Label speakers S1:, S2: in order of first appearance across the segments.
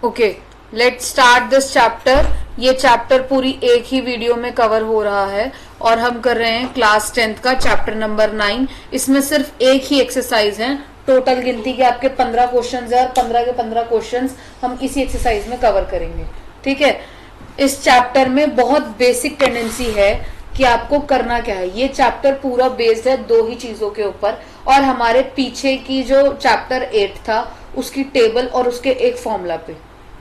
S1: Okay, let's start this chapter. ये chapter पूरी एक ही वीडियो में कवर हो रहा है और हम कर रहे हैं क्लास 10th का चैप्टर नंबर 9। इसमें सिर्फ एक ही एक्सरसाइज है। टोटल गिनती के आपके 15 क्वेश्चंस है और 15 के 15 क्वेश्चंस हम इसी एक्सरसाइज में कवर करेंगे। ठीक है, इस चैप्टर में बहुत बेसिक टेंडेंसी है कि आपको करना क्या है। ये चैप्टर पूरा बेस्ड है दो ही चीजों के ऊपर, और हमारे पीछे की जो चैप्टर 8 था उसकी टेबल और उसके एक फॉर्मूला पे।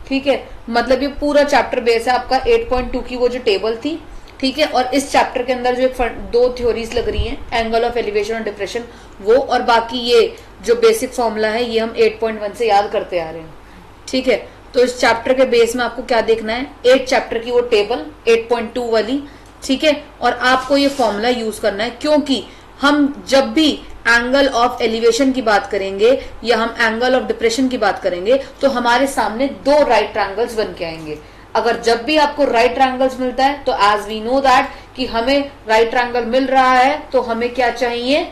S1: ठीक है, मतलब ये पूरा चैप्टर बेस है आपका 8.2 की वो जो टेबल थी। ठीक है, और इस चैप्टर के अंदर जो दो थ्योरीज लग रही हैं, एंगल ऑफ एलिवेशन और डिप्रेशन, वो, और बाकी ये जो बेसिक फॉर्मूला है ये हम 8.1 से याद करते आ रहे हैं। ठीक है, तो इस चैप्टर के बेस में आपको क्या देखना है, 8 चैप्टर की वो टेबल 8.2 वाली। ठीक है, और आपको ये फॉर्मूला यूज करना है, क्योंकि हम जब भी एंगल ऑफ एलिवेशन की बात करेंगे या हम एंगल ऑफ डिप्रेशन की बात करेंगे तो हमारे सामने दो राइट ट्रायंगल्स बन के आएंगे। अगर जब भी आपको राइट ट्रायंगल्स मिलता है तो एज वी नो दैट कि हमें राइट ट्रायंगल मिल रहा है तो हमें क्या चाहिए,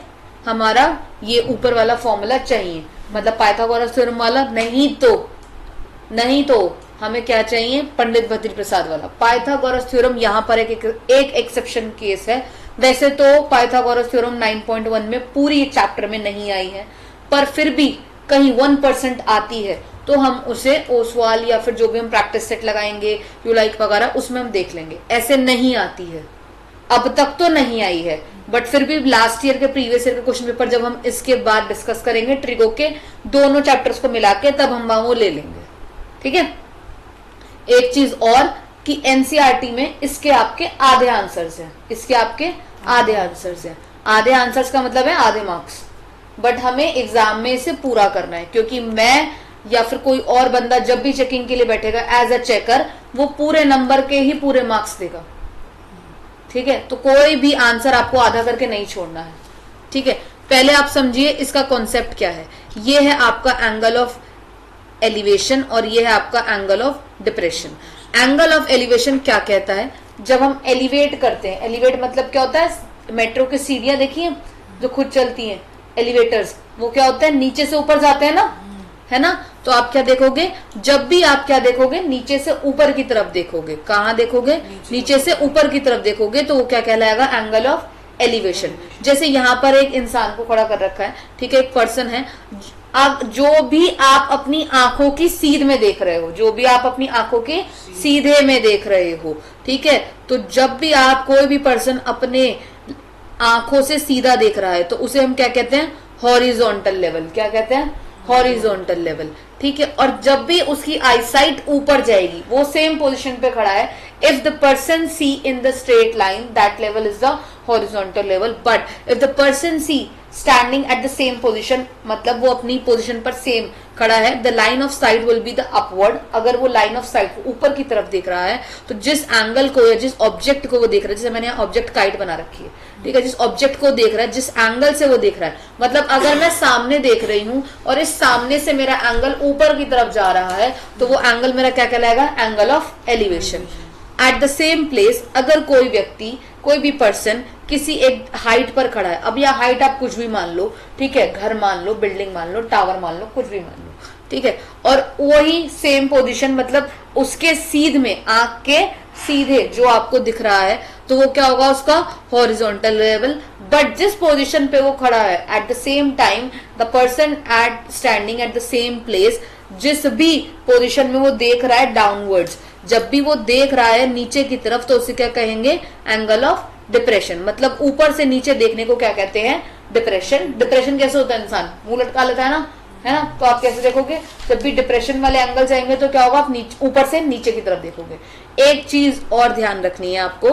S1: हमारा ये ऊपर वाला फॉर्मूला चाहिए, मतलब पाइथागोरस थ्योरम वाला नहीं तो हमें क्या चाहिए, पंडित भद्री प्रसाद वाला पाइथागोरस थ्योरम। यहाँ पर एक एक्सेप्शन केस है। वैसे तो पाइथागोरस थ्योरम 9.1 में पूरी एक चैप्टर में नहीं आई है, पर फिर भी कहीं 1% आती है तो हम उसे ओसवाल या फिर जो भी हम प्रैक्टिस सेट लगाएंगे यू लाइक वगैरह उसमें हम देख लेंगे। ऐसे नहीं आती है, अब तक तो नहीं आई है, बट फिर भी लास्ट ईयर के प्रीवियस ईयर के क्वेश्चन पेपर जब हम इसके बाद डिस्कस करेंगे ट्रिगो के दोनों चैप्टर्स को मिला के, तब हम वो ले लेंगे। ठीक है, एक चीज और कि एनसीईआरटी में इसके आपके आधे आंसर्स हैं, इसके आपके आधे आंसर्स हैं। आधे आंसर्स का मतलब है आधे मार्क्स, बट हमें एग्जाम में इसे पूरा करना है, क्योंकि मैं या फिर कोई और बंदा जब भी चेकिंग के लिए बैठेगा एज अ चेकर, वो पूरे नंबर के ही पूरे मार्क्स देगा। ठीक है, तो कोई भी आंसर आपको आधा करके नहीं छोड़ना है। ठीक है, पहले आप समझिए इसका कॉन्सेप्ट क्या है। ये है आपका एंगल ऑफ एलिवेशन और ये है आपका angle of depression. Angle of elevation क्या कहता है, जब हम एलिवेट करते हैं, एलिवेट मतलब क्या होता है, मेट्रो की सीढ़ियां देखिए जो खुद चलती हैं, एलिवेटर्स, वो क्या होता है, नीचे से ऊपर जाते हैं ना, है ना। तो आप क्या देखोगे, जब भी आप क्या देखोगे, नीचे से ऊपर की तरफ देखोगे। कहाँ देखोगे, नीचे से ऊपर की तरफ देखोगे, तो वो क्या कहलाएगा, एंगल ऑफ एलिवेशन। जैसे यहाँ पर एक इंसान को खड़ा कर रखा है, ठीक है, एक पर्सन है। अब जो भी आप अपनी आंखों की सीध में देख रहे हो, जो भी आप अपनी आंखों के सीधे में देख रहे हो, ठीक है, तो जब भी आप कोई भी पर्सन अपने आंखों से सीधा देख रहा है तो उसे हम क्या कहते हैं, हॉरिजॉन्टल लेवल। क्या कहते हैं, हॉरिजॉन्टल लेवल। ठीक है, और जब भी उसकी आईसाइट ऊपर जाएगी, वो सेम पोजीशन पे खड़ा है, if the person see in the straight line that level is the horizontal level, but if the person see standing at the same position, मतलब वो अपनी पोजिशन पर सेम खड़ा है, the line of sight will be the upward. अगर वो line of site ऊपर की तरफ देख रहा है तो जिस एंगल को या जिस ऑब्जेक्ट को वो देख रहा है, जैसे मैंने ऑब्जेक्ट काइट बना रखी है, ठीक है, जिस ऑब्जेक्ट को देख रहा है, जिस एंगल से वो देख रहा है, मतलब अगर मैं सामने देख रही हूं और इस सामने से मेरा एंगल ऊपर की तरफ जा रहा है तो वो एंगल मेरा क्या कहलाएगा, angle of elevation. Eight the same place अगर कोई व्यक्ति, कोई भी पर्सन किसी एक हाइट पर खड़ा है, अब यह हाइट आप कुछ भी मान लो, ठीक है, घर मान लो, बिल्डिंग मान लो, टावर मान लो, कुछ भी मान लो, ठीक है, और वही सेम पोजीशन, मतलब उसके सीध में, आंख के सीधे जो आपको दिख रहा है, तो वो क्या होगा, उसका हॉरिजॉन्टल लेवल। बट जिस पोजीशन पे वो खड़ा है, at the same time the person at standing at the same place, जिस भी पोजीशन में वो देख रहा है डाउनवर्ड्स, जब भी वो देख रहा है नीचे की तरफ, तो उसे क्या कहेंगे, एंगल ऑफ डिप्रेशन। मतलब ऊपर से नीचे देखने को क्या कहते हैं, डिप्रेशन। डिप्रेशन कैसे होता है, इंसान मुंह लटका लेता है ना, तो आप कैसे देखोगे, जब भी डिप्रेशन वाले एंगल जाएंगे तो क्या होगा, आप ऊपर से नीचे की तरफ देखोगे। एक चीज और ध्यान रखनी है आपको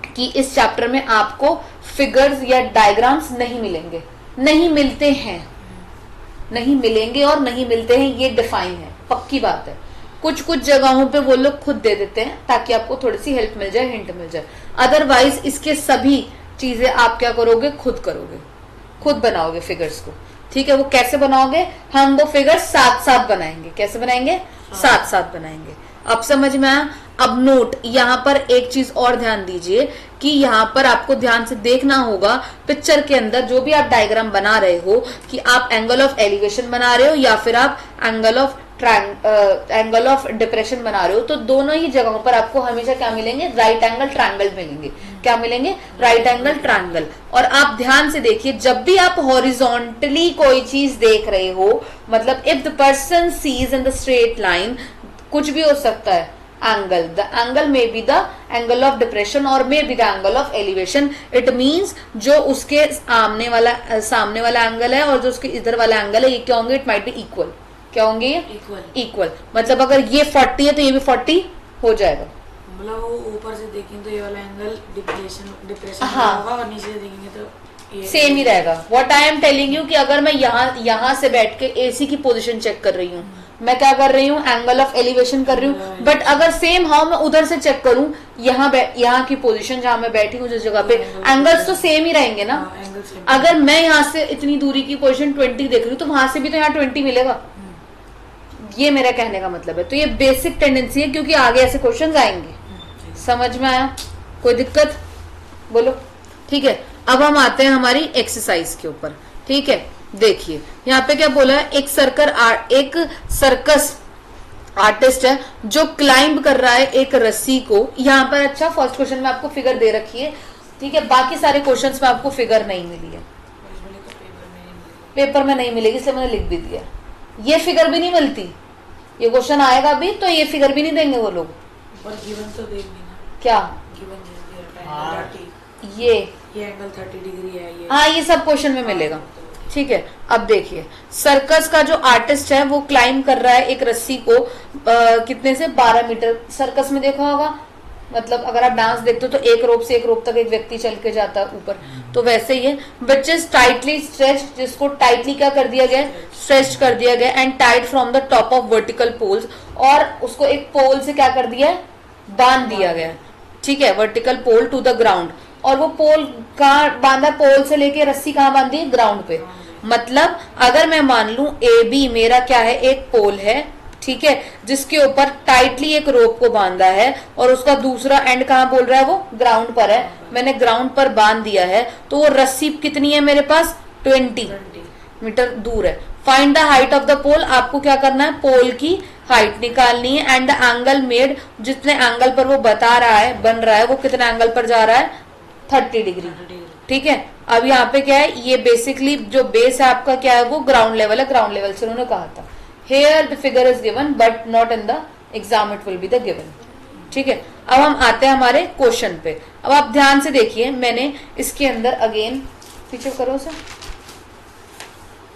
S1: कि इस चैप्टर में आपको फिगर्स या डायग्राम्स नहीं मिलेंगे, नहीं मिलते हैं, नहीं मिलेंगे और नहीं मिलते हैं, ये डिफाइन है, पक्की बात है। कुछ कुछ जगहों पे वो लोग खुद दे देते हैं ताकि आपको थोड़ी सी हेल्प मिल जाए, हिंट मिल जाए। अदरवाइज इसके सभी चीजें आप क्या करोगे, खुद करोगे, खुद बनाओगे फिगर्स को। ठीक है, वो कैसे बनाओगे, हम वो फिगर साथ साथ बनाएंगे। कैसे बनाएंगे, साथ साथ बनाएंगे। अब समझ में आया। अब नोट, यहाँ पर एक चीज और ध्यान दीजिए कि यहाँ पर आपको ध्यान से देखना होगा पिक्चर के अंदर जो भी आप डायग्राम बना रहे हो, कि आप एंगल ऑफ एलिवेशन बना रहे हो या फिर आप angle of angle of depression बना रहे हो तो दोनों ही जगहों पर आपको हमेशा क्या मिलेंगे, राइट एंगल ट्रायंगल मिलेंगे। क्या मिलेंगे, राइट एंगल ट्रायंगल। और आप ध्यान से देखिए, जब भी आप हॉरिजॉन्टली कोई चीज देख रहे हो, मतलब if the person sees in the straight line, कुछ भी हो सकता है angle, the angle may be the angle of depression और may be the angle of elevation. It means जो उसके सामने वाला एंगल है और जो उसके इधर वाला एंगल है, ये क्या होंगे, इट माइट बी इक्वल। क्या होंगे ये, इक्वल। मतलब अगर ये 40 है तो ये भी 40 हो जाएगा।
S2: मतलब वो ऊपर से देखेंगे तो ये वाला एंगल डिप्रेशन
S1: हाँ,
S2: होगा और नीचे से देखेंगे तो ये
S1: सेम ही रहेगा। What I am telling you कि अगर मैं यहाँ से बैठ के एसी की पोजीशन चेक कर रही हूँ, मैं क्या कर रही हूँ, एंगल ऑफ एलिवेशन कर रही हूँ। बट अगर सेम हाउ मैं उधर से चेक करूँ, यहाँ की पोजीशन जहां मैं बैठी हूँ जिस जगह पे, एंगल्स तो सेम ही रहेंगे ना। अगर मैं यहाँ से इतनी दूरी की पोजीशन 20 देख रही हूँ तो वहां से भी तो यहाँ 20 मिलेगा। ये मेरा कहने का मतलब है। तो ये बेसिक टेंडेंसी है, क्योंकि आगे ऐसे क्वेश्चंस आएंगे। समझ में आया, कोई दिक्कत बोलो। ठीक है, अब हम आते हैं हमारी एक्सरसाइज के ऊपर। ठीक है, देखिए यहाँ पे क्या बोला है, एक सर्कस आर्टिस्ट है जो क्लाइंब कर रहा है एक रस्सी को। यहाँ पर अच्छा, फर्स्ट क्वेश्चन में आपको फिगर दे रखी है, ठीक है, बाकी सारे क्वेश्चंस में आपको फिगर नहीं मिली है, पेपर में नहीं मिलेगी, इसलिए मैंने लिख भी दिया। ये फिगर भी नहीं मिलती, ये क्वेश्चन आएगा भी तो ये फिगर भी नहीं देंगे वो लोग।
S2: पर गिवन तो देंगे ना।
S1: क्या
S2: गिवन
S1: ये
S2: एंगल 30 डिग्री है ये।
S1: हाँ, ये सब क्वेश्चन में मिलेगा। ठीक है, अब देखिए सर्कस का जो आर्टिस्ट है वो क्लाइंब कर रहा है एक रस्सी को कितने से, 12 मीटर। सर्कस में देखा होगा, मतलब अगर आप डांस देखते हो तो एक रोप से एक रोप तक एक व्यक्ति चल के जाता है ऊपर, तो वैसे ही है। विच इज टाइटली स्ट्रेच, जिसको टाइटली क्या कर दिया गया, स्ट्रेच कर दिया गया, and tied from the top of vertical poles, और उसको एक पोल से क्या कर दिया है, बांध दिया गया। ठीक है, vertical pole to the ground. और वो पोल कहाँ बांधा, पोल से लेके रस्सी कहाँ बांधी, ग्राउंड पे। मतलब अगर मैं मान लूं ए बी मेरा क्या है, एक पोल है, ठीक है, जिसके ऊपर टाइटली एक रोप को बांधा है और उसका दूसरा एंड कहाँ बोल रहा है, वो ग्राउंड पर है। मैंने ग्राउंड पर बांध दिया है, तो वो रस्सी कितनी है मेरे पास, 20 मीटर दूर है। Find the height of the pole, आपको क्या करना है, पोल की हाइट निकालनी है। एंड द एंगल मेड, जितने एंगल पर वो बता रहा है, बन रहा है, वो कितने एंगल पर जा रहा है, 30 डिग्री। ठीक है, अब यहाँ पे क्या है, ये बेसिकली जो बेस है आपका क्या है, वो ग्राउंड लेवल है, ग्राउंड लेवल से उन्होंने कहा था। Here the figure is given but not in the exam, it will be the given. ठीक है, अब हम आते हैं हमारे क्वेश्चन पे। अब आप ध्यान से देखिए, मैंने इसके अंदर अगेन पीछे करो सर,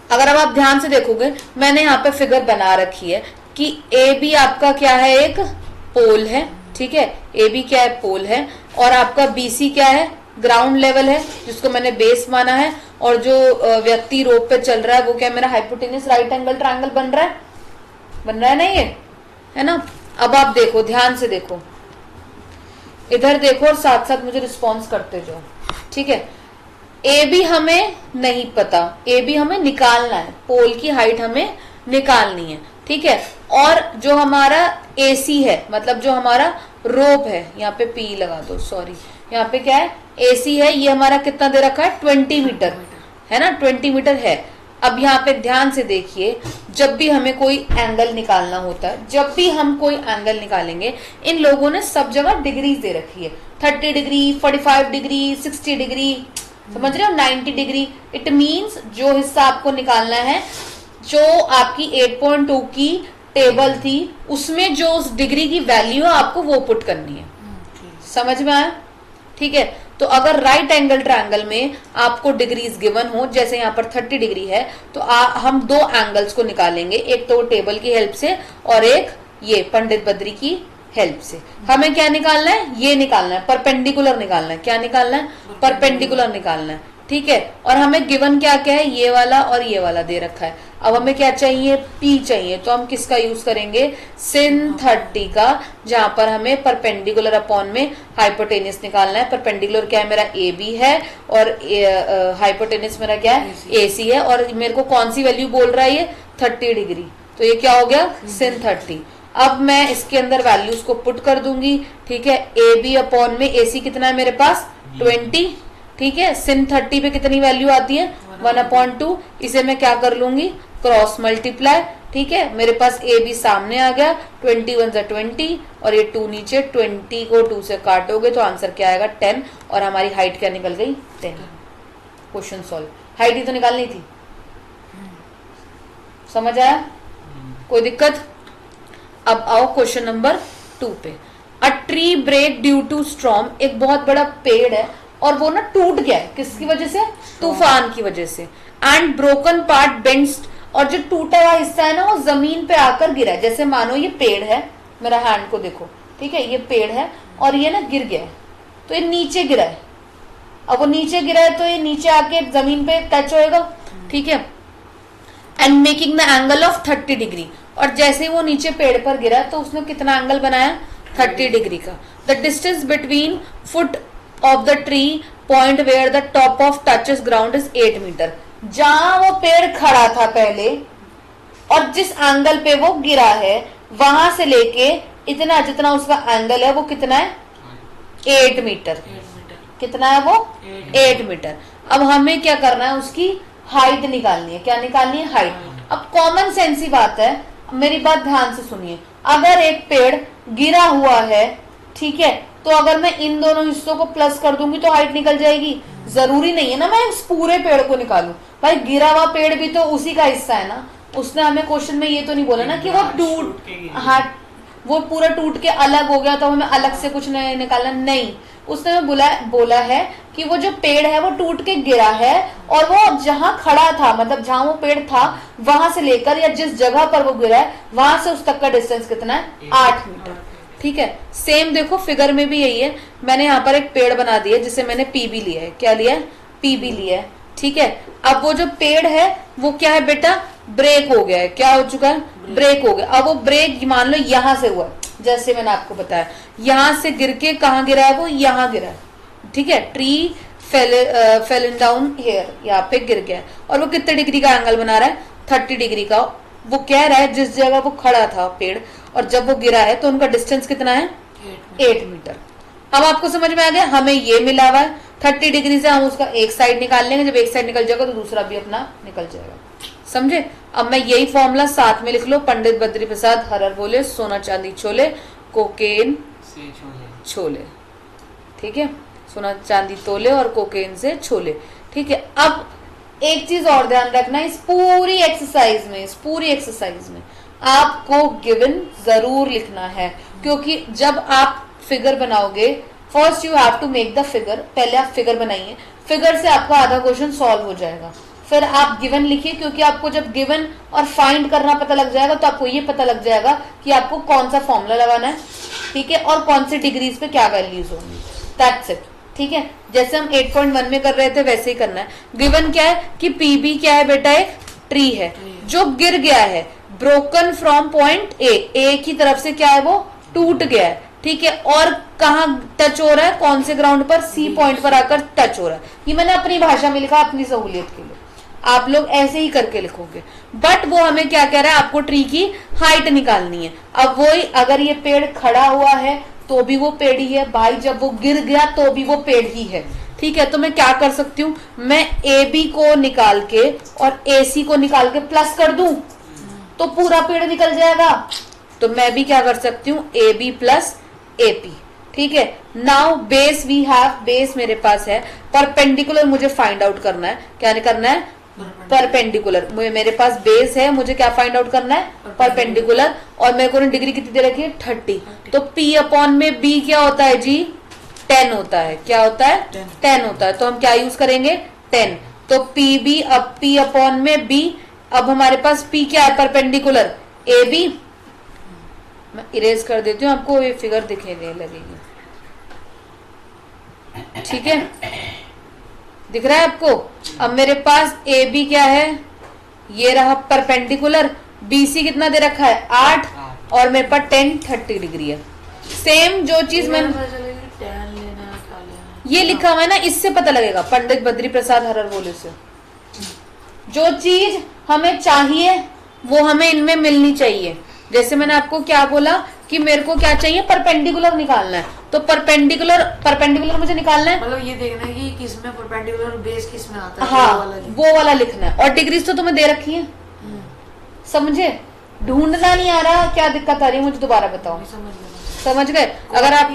S1: अगर अब आप ध्यान से देखोगे मैंने यहाँ पे फिगर बना रखी है कि ए बी आपका क्या है, एक पोल है। ठीक है, ए बी क्या है, पोल है, और आपका बी सी क्या है, ग्राउंड लेवल है, जिसको मैंने बेस माना है। और जो व्यक्ति रोप पे चल रहा है वो क्या, मेरा हाइपोटेन्यूस राइट एंगल ट्रायंगल बन रहा है ना, ये है ना। अब आप देखो, ध्यान से देखो, इधर देखो और साथ साथ मुझे रिस्पॉन्स करते जाओ। ठीक है, ए बी हमें नहीं पता, ए बी हमें निकालना है, पोल की हाइट हमें निकालनी है। ठीक है, और जो हमारा ए सी है, मतलब जो हमारा रोप है, यहाँ पे पी लगा दो, सॉरी, यहाँ पे क्या है, ए सी है, ये हमारा कितना दे रखा है, 20 मीटर है ना, 20 मीटर है। अब यहाँ पे ध्यान से देखिए, जब भी हमें कोई एंगल निकालना होता है, जब भी हम कोई एंगल निकालेंगे, इन लोगों ने सब जगह डिग्रीज दे रखी है, 30 डिग्री, 45 डिग्री, 60 डिग्री, समझ रहे हो, 90 डिग्री। इट मीन्स जो हिस्सा आपको निकालना है, जो आपकी 8.2 की टेबल थी, उसमें जो उस डिग्री की वैल्यू है आपको वो पुट करनी है। समझ में आया? ठीक है, तो अगर राइट एंगल ट्रायंगल में आपको डिग्रीज गिवन हो, जैसे यहाँ पर 30 डिग्री है, तो हम दो एंगल्स को निकालेंगे, एक तो टेबल की हेल्प से और एक ये पंडित बद्री की हेल्प से। हमें क्या निकालना है, ये निकालना है, परपेंडिकुलर निकालना है। क्या निकालना है, परपेंडिकुलर निकालना है। ठीक है, और हमें गिवन क्या क्या है, ये वाला और ये वाला दे रखा है। अब हमें क्या चाहिए, P चाहिए, तो हम किसका यूज करेंगे, sin 30 का, जहां पर हमें परपेंडिकुलर अपॉन में हाइपोटेनियस निकालना है। परपेंडिकुलर क्या है, मेरा AB है, और हाइपोटेनियस मेरा क्या है, AC है, और मेरे को कौन सी वैल्यू बोल रहा है, ये 30 डिग्री, तो ये क्या हो गया, sin 30। अब मैं इसके अंदर वैल्यूज को पुट कर दूंगी। ठीक है, AB अपॉन में AC कितना है मेरे पास, 20। ठीक है, sin 30 पे कितनी वैल्यू आती है, 1/2। इसे मैं क्या कर लूंगी, क्रॉस मल्टीप्लाई, ठीक है। मेरे पास ए बी सामने आ गया, 21 × 20 और ये 2 नीचे, 20 को 2 से काटोगे तो आंसर क्या आएगा 10 और हमारी हाइट क्या निकल गई 10। Question solve. हाइट ही तो निकालनी थी, समझ आया? कोई दिक्कत? अब आओ क्वेश्चन नंबर 2 पे। A tree break due to storm, एक बहुत बड़ा पेड़ है और वो ना टूट गया है, किसकी वजह से? तूफान की वजह से। एंड ब्रोकन पार्ट बेंड्स, और जो टूटा हुआ हिस्सा है ना वो जमीन पे आकर गिरा है। जैसे मानो ये पेड़ है, मेरा हैंड को देखो, ठीक है, ये पेड़ है और ये ना गिर गया है, तो ये नीचे गिरा है। अब वो नीचे गिरा है तो ये नीचे आके जमीन पे टच होएगा, ठीक है। And making the angle of 30 degree, और जैसे ही वो नीचे पेड़ पर गिरा तो उसने कितना एंगल बनाया? 30 डिग्री का। The distance between foot of the tree point where the top of touches ground is 8 meter. जहां वो पेड़ खड़ा था पहले और जिस एंगल पे वो गिरा है वहां से लेके इतना जितना उसका एंगल है वो कितना है? 8 मीटर। कितना है वो? 8 मीटर। अब हमें क्या करना है? उसकी हाइट निकालनी है। क्या निकालनी है? हाइट। अब कॉमन सेंस ही बात है, मेरी बात ध्यान से सुनिए। अगर एक पेड़ गिरा हुआ है, ठीक है, तो अगर मैं इन दोनों हिस्सों को प्लस कर दूंगी तो हाइट निकल जाएगी? जरूरी नहीं है ना मैं उस पूरे पेड़ को निकालूं। भाई गिरा हुआ पेड़ भी तो उसी का हिस्सा है ना। उसने हमें क्वेश्चन में ये तो नहीं बोला ना कि वो टूट, हाँ वो पूरा टूट के अलग हो गया तो हमें अलग से कुछ नहीं निकालना, नहीं। उसने हमें बोला है कि वो जो पेड़ है वो टूट के गिरा है और वो जहां खड़ा था, मतलब जहां वो पेड़ था वहां से लेकर या जिस जगह पर वो गिरा है वहां से उस तक का डिस्टेंस कितना है? 8 मीटर, ठीक है। सेम देखो फिगर में भी यही है। मैंने यहाँ पर एक पेड़ बना दिया जिसे मैंने पीबी लिया है। क्या लिया है? पीबी लिया है, ठीक है। अब वो जो पेड़ है वो क्या है बेटा? ब्रेक हो गया है। क्या हो चुका है? ब्रेक हो गया। अब वो ब्रेक मान लो यहां से हुआ, जैसे मैंने आपको बताया, यहां से गिर के कहां गिरा है? वो यहां गिरा है, ठीक है। ट्री फेल डाउन हियर, यहाँ पे गिर गया और वो कितने डिग्री का एंगल बना रहा है? 30 डिग्री का। वो कह रहा है जिस जगह वो खड़ा था पेड़ और जब वो गिरा है तो उनका डिस्टेंस कितना है? 8 मीटर। अब आपको समझ में आ गया? हमें ये मिला हुआ है 30 डिग्री से हम उसका एक साइड निकाल लेंगे। जब एक साइड निकल जाएगा तो दूसरा भी अपना निकल जाएगा, समझे? अब मैं यही फॉर्मूला साथ में लिख लो। पंडित बद्री प्रसाद हरर बोले, सोना चांदी छोले, कोकेन से छोले, ठीक है। सोना चांदी तोले और कोकेन से छोले, ठीक है। अब एक चीज और ध्यान रखना, इस पूरी एक्सरसाइज में आपको गिवन जरूर लिखना है, क्योंकि जब आप फिगर बनाओगे first you have to make the figure. पहले आप फिगर बनाइए, फिगर से आपका आधा क्वेश्चन सॉल्व हो जाएगा। फिर आप गिवन लिखिए, क्योंकि आपको जब गिवन और फाइंड करना पता लग जाएगा तो आपको ये पता लग जाएगा कि आपको कौन सा फॉर्मूला लगाना है, ठीक है, और कौन से डिग्रीज पे क्या वैल्यूज होंगी। दैट्स इट, ठीक है। जैसे हम 8.1 में कर रहे थे वैसे ही करना है। गिवन क्या है कि पीबी क्या है बेटा? एक ट्री है जो गिर गया है, ब्रोकन फ्रॉम पॉइंट ए की तरफ से क्या है? वो टूट गया है, ठीक है। और कहां टच हो रहा है? कौन से ग्राउंड पर? सी पॉइंट पर आकर टच हो रहा है। ये मैंने अपनी भाषा में लिखा, अपनी सहूलियत के लिए। आप लोग ऐसे ही करके लिखोगे, बट वो हमें क्या कह रहा है? आपको ट्री की हाइट निकालनी है। अब वही, अगर ये पेड़ खड़ा हुआ है तो भी वो पेड़ ही है भाई, जब वो गिर गया तो भी वो पेड़ ही है, ठीक है। तो मैं क्या कर सकती हूँ? मैं ए बी को निकाल के और ए सी को निकाल के प्लस कर दूं तो पूरा पेड़ निकल जाएगा। तो मैं भी क्या कर सकती हूँ? A B plus A P, ठीक है। Now base we have, base मेरे पास है, परपेंडिकुलर मुझे फाइंड आउट करना है। क्या करना है? परपेंडिकुलर। मेरे पास बेस है, मुझे क्या फाइंड आउट करना है? परपेंडिकुलर। और मेरे को डिग्री कितनी दे रखी है? 30। तो P अपॉन में B क्या होता है जी? 10 होता है। क्या होता है? 10 होता है। तो हम क्या यूज करेंगे? 10। तो PB, अब P अपॉन में B। अब हमारे पास P क्या है? Perpendicular AB। मैं इरेज कर देती हूँ, आपको ये फिगर दिखने लगेगी, ठीक है। दिख रहा है आपको? अब मेरे पास ए बी क्या है? ये रहा परपेंडिकुलर। बीसी कितना दे रखा है? 8। और मेरे पास 30 डिग्री है। सेम जो चीज मैंने ये लिखा हुआ है ना, इससे पता लगेगा। पंडित बद्री प्रसाद हरर बोले से जो चीज हमें चाहिए वो हमें इनमें मिलनी चाहिए। जैसे मैंने आपको क्या बोला कि मेरे को क्या चाहिए? परपेंडिकुलर निकालना है। तो परपेंडिकुलर मुझे निकालना है,
S2: मतलब ये देखना है कि किसमें परपेंडिकुलर बेस किसमें आता है।
S1: हाँ, वो वाला लिखना है। और डिग्रीज तो तुम्हें दे रखी है, समझे? ढूंढना नहीं आ रहा, क्या दिक्कत आ रही है मुझे दोबारा बताओ। समझ गए? अगर आप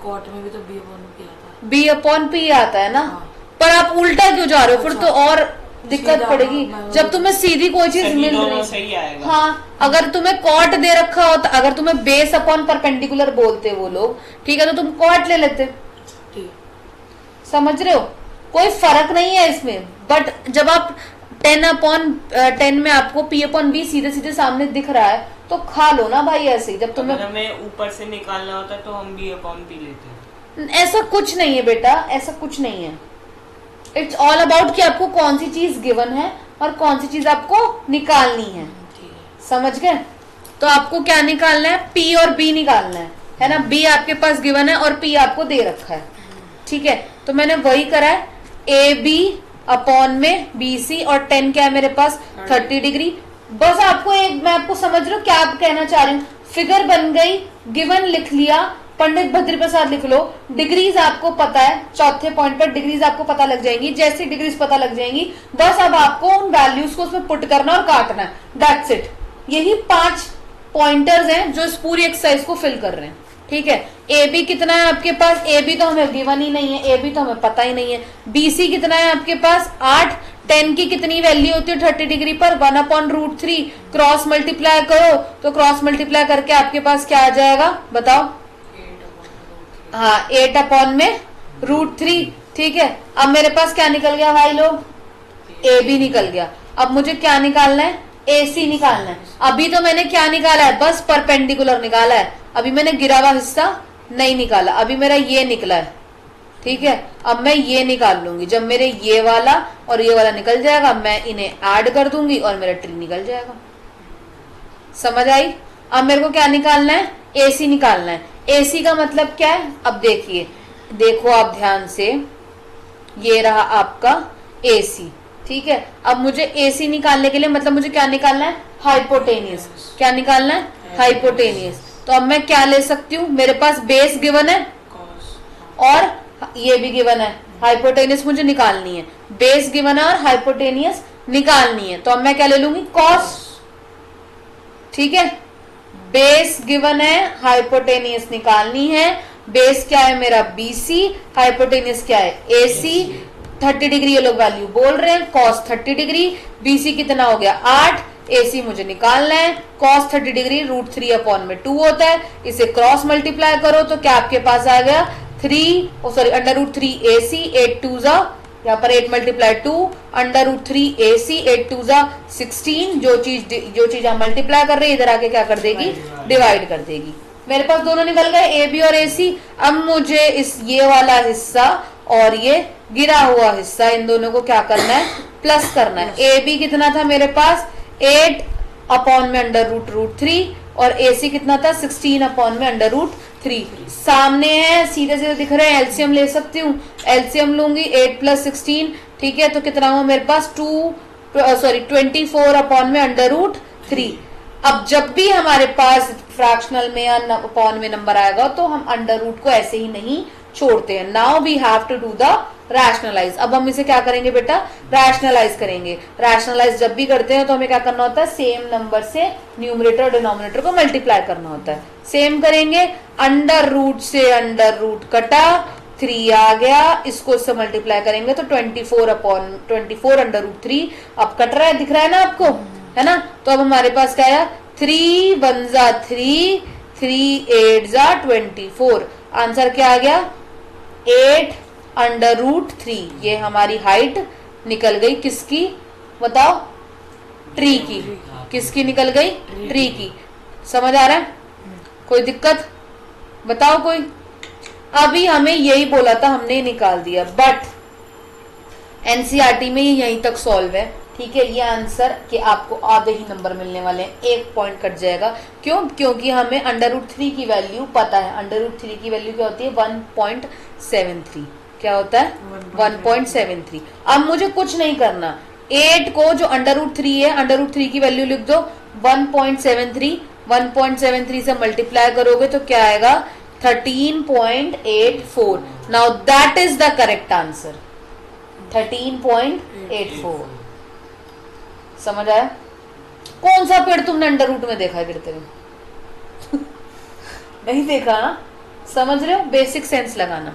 S2: कॉट में भी तो बी अपॉन पी आता है,
S1: बी अपॉन पी आता है ना,
S2: हाँ।
S1: पर आप उल्टा क्यों जा रहे हो? फिर तो और दिक्कत पड़ेगी। जब तुम्हें सीधी कोई चीज मिल रही
S3: सही आएगा।
S1: हाँ, अगर तुम्हें कॉट दे रखा होता, अगर तुम्हें बेस अपॉन परपेंडिकुलर बोलते वो लोग, ठीक है, तो तुम कॉट ले लेते। समझ रहे हो? कोई फर्क नहीं है इसमें। बट जब आप 10/10 में आपको पी अपॉन बी सीधे सीधे सामने दिख रहा है तो खा लो ना भाई ऐसे। जब तुम्हें
S3: हमें ऊपर से निकालना होता तो हम बी अपॉन पी लेते हैं।
S1: ऐसा कुछ नहीं है बेटा, ऐसा कुछ नहीं है। इट्स ऑल अबाउट कि आपको कौन सी चीज गिवन है और कौन सी चीज आपको निकालनी है। समझ गए? तो आपको क्या निकालना है? पी और बी निकालना है ना। बी आपके पास गिवन है और पी आपको दे रखा है, ठीक है। तो मैंने वही करा है, ए बी अपॉन में बी सी, और 10 क्या है मेरे पास? 30 डिग्री। बस आपको एक, मैं आपको समझ रही हूँ क्या आप कहना चाह रही हूँ। फिगर बन गई, गिवन लिख लिया, पंडित भद्री प्रसाद लिख लो, डिग्रीज आपको पता है, चौथे पॉइंट पर डिग्रीज आपको पता लग जाएंगी। जैसे डिग्रीज पता लग जाएंगी, बस अब आपको उन वैल्यूज को उसमें पुट करना और काटना है, दैट्स इट। यही 5 पॉइंटर्स हैं जो इस पूरी एक्सरसाइज को फिल कर रहे हैं, ठीक है। ए बी कितना है आपके पास? ए बी तो हमें गिवन ही नहीं है, ए बी तो हमें पता ही नहीं है। बी सी कितना है आपके पास? 8। 10 की कितनी वैल्यू होती है 30 डिग्री पर? 1/√3। क्रॉस मल्टीप्लाई करो तो क्रॉस मल्टीप्लाई करके आपके पास क्या आ जाएगा बताओ? हाँ, 8/√3, ठीक है। अब मेरे पास क्या निकल गया भाई लोग? ए बी निकल गया। अब मुझे क्या निकालना है? ए सी निकालना है। अभी तो मैंने क्या निकाला है? बस परपेंडिकुलर निकाला है। अभी मैंने गिरा हुआ हिस्सा नहीं निकाला, अभी मेरा ये निकला है, ठीक है। अब मैं ये निकाल लूंगी। जब मेरे ये वाला और ये वाला निकल जाएगा, मैं इन्हें ऐड कर दूंगी और मेरा ट्री निकल जाएगा। समझ आई? अब मेरे को क्या निकालना है? एसी निकालना है। एसी का मतलब क्या है? अब देखिए, देखो आप ध्यान से, ये रहा आपका एसी, ठीक है। अब मुझे एसी निकालने के लिए मतलब मुझे क्या निकालना है? हाइपोटेनियस। क्या निकालना है? हाइपोटेनियस। तो अब मैं क्या ले सकती हूँ? मेरे पास बेस गिवन है और ये भी गिवन है, हाइपोटेनियस मुझे निकालनी है। बेस गिवन है और हाइपोटेनियस निकालनी है, तो अब मैं क्या ले लूंगी? कॉस, ठीक है। बेस गिवन है, हाइपोटेनियस निकालनी है। बेस क्या है मेरा? बीसी। हाइपोटेनियस क्या है? एसी। 30 डिग्री ये लोग वैल्यू बोल रहे हैं, कॉस 30 डिग्री। बीसी कितना हो गया? 8। एसी मुझे निकालना है, कॉस 30 डिग्री √3/2 होता है। इसे क्रॉस मल्टीप्लाई करो तो क्या आपके पास आ गया? √3 AC, 8 2 जा, यहाँ पर 8 × 2, √3 AC, 8 2 जा 16। जो चीज हम मल्टीप्लाई कर रहे हैं इधर आके क्या कर देगी? डिवाइड कर देगी। मेरे पास दोनों निकल गए, ए बी और AC। अब मुझे इस ये वाला हिस्सा और ये गिरा हुआ हिस्सा, इन दोनों को क्या करना है? प्लस करना है। ए बी कितना था मेरे पास? 8/√3 और AC कितना था? 16/√3। सामने है, सीधे सीधे दिख रहे हैं, एलसीएम ले सकती हूँ। एलसीएम लूंगी, 8 + 16, ठीक है। तो कितना हुआ मेरे पास? 24/√3। अब जब भी हमारे पास फ्रैक्शनल में या अपॉन में नंबर आएगा तो हम अंडर रूट को ऐसे ही नहीं छोड़ते हैं। Now we have to do the rationalize. अब हम इसे क्या करेंगे बेटा? रैशनलाइज करेंगे। रैशनलाइज जब भी करते हैं तो हमें क्या करना होता है? सेम नंबर से न्यूमरेटर और डिनोमिनेटर को मल्टीप्लाई करना होता है। सेम करेंगे, अंडर रूट से अंडर रूट कटा, 3 आ गया, इसको इससे मल्टीप्लाई करेंगे तो 24/√3। अब कट रहा है, दिख रहा है ना आपको, है ना। तो अब हमारे पास क्या आया? 3 × 1 = 3, 3 × 8 = 24। आंसर क्या आ गया? 8/√3। ये हमारी हाइट निकल गई, किसकी बताओ? ट्री की। किसकी निकल गई? ट्री की। समझ आ रहा है? कोई दिक्कत बताओ कोई? अभी हमें यही बोला था, हमने निकाल दिया, बट एनसीईआरटी में ये यहीं तक सॉल्व है, ठीक है। ये आंसर कि आपको आधे ही नंबर मिलने वाले हैं, 1 पॉइंट कट जाएगा। क्यों? क्योंकि हमें अंडर√3 की वैल्यू पता है। अंडर√3 की वैल्यू क्या होती है? 1.73। क्या होता है? 1.73। अब मुझे कुछ नहीं करना, 8 को जो अंडर√3 है, अंडर√3 की वैल्यू लिख दो 1.73। 1.73 से मल्टीप्लाई करोगे तो क्या आएगा? 13.84। Now that is the correct answer, 13.84। समझ आया? कौन सा पेड़ तुमने अंडर रूट में देखा है गिरते हुए? नहीं देखा ना, समझ रहे हो, बेसिक सेंस लगाना,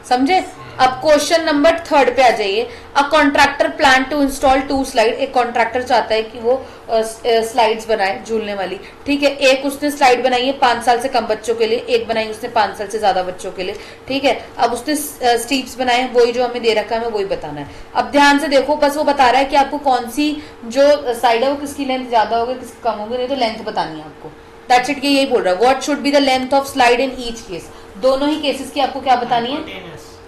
S1: समझे। अब क्वेश्चन नंबर 3 पे आ जाइए। A contractor plan to install 2 slide. एक कॉन्ट्रैक्टर चाहता है कि वो स्लाइड्स बनाए झूलने वाली, ठीक है। एक उसने स्लाइड बनाई है 5 साल से कम बच्चों के लिए, एक बनाई उसने 5 साल से ज्यादा बच्चों के लिए, ठीक है। अब उसने स्टीप्स बनाए हैं, वही जो हमें दे रखा है हमें वही बताना है। अब ध्यान से देखो, बस वो बता रहा है कि आपको कौन सी जो साइड है वो किसकी लेंथ ज्यादा होगी किसकी कम होगी, नहीं तो लेंथ बतानी है आपको। दैट्स इट, यही बोल रहा है। What should be the length of slide in each case. दोनों ही केसेस की आपको क्या बतानी है,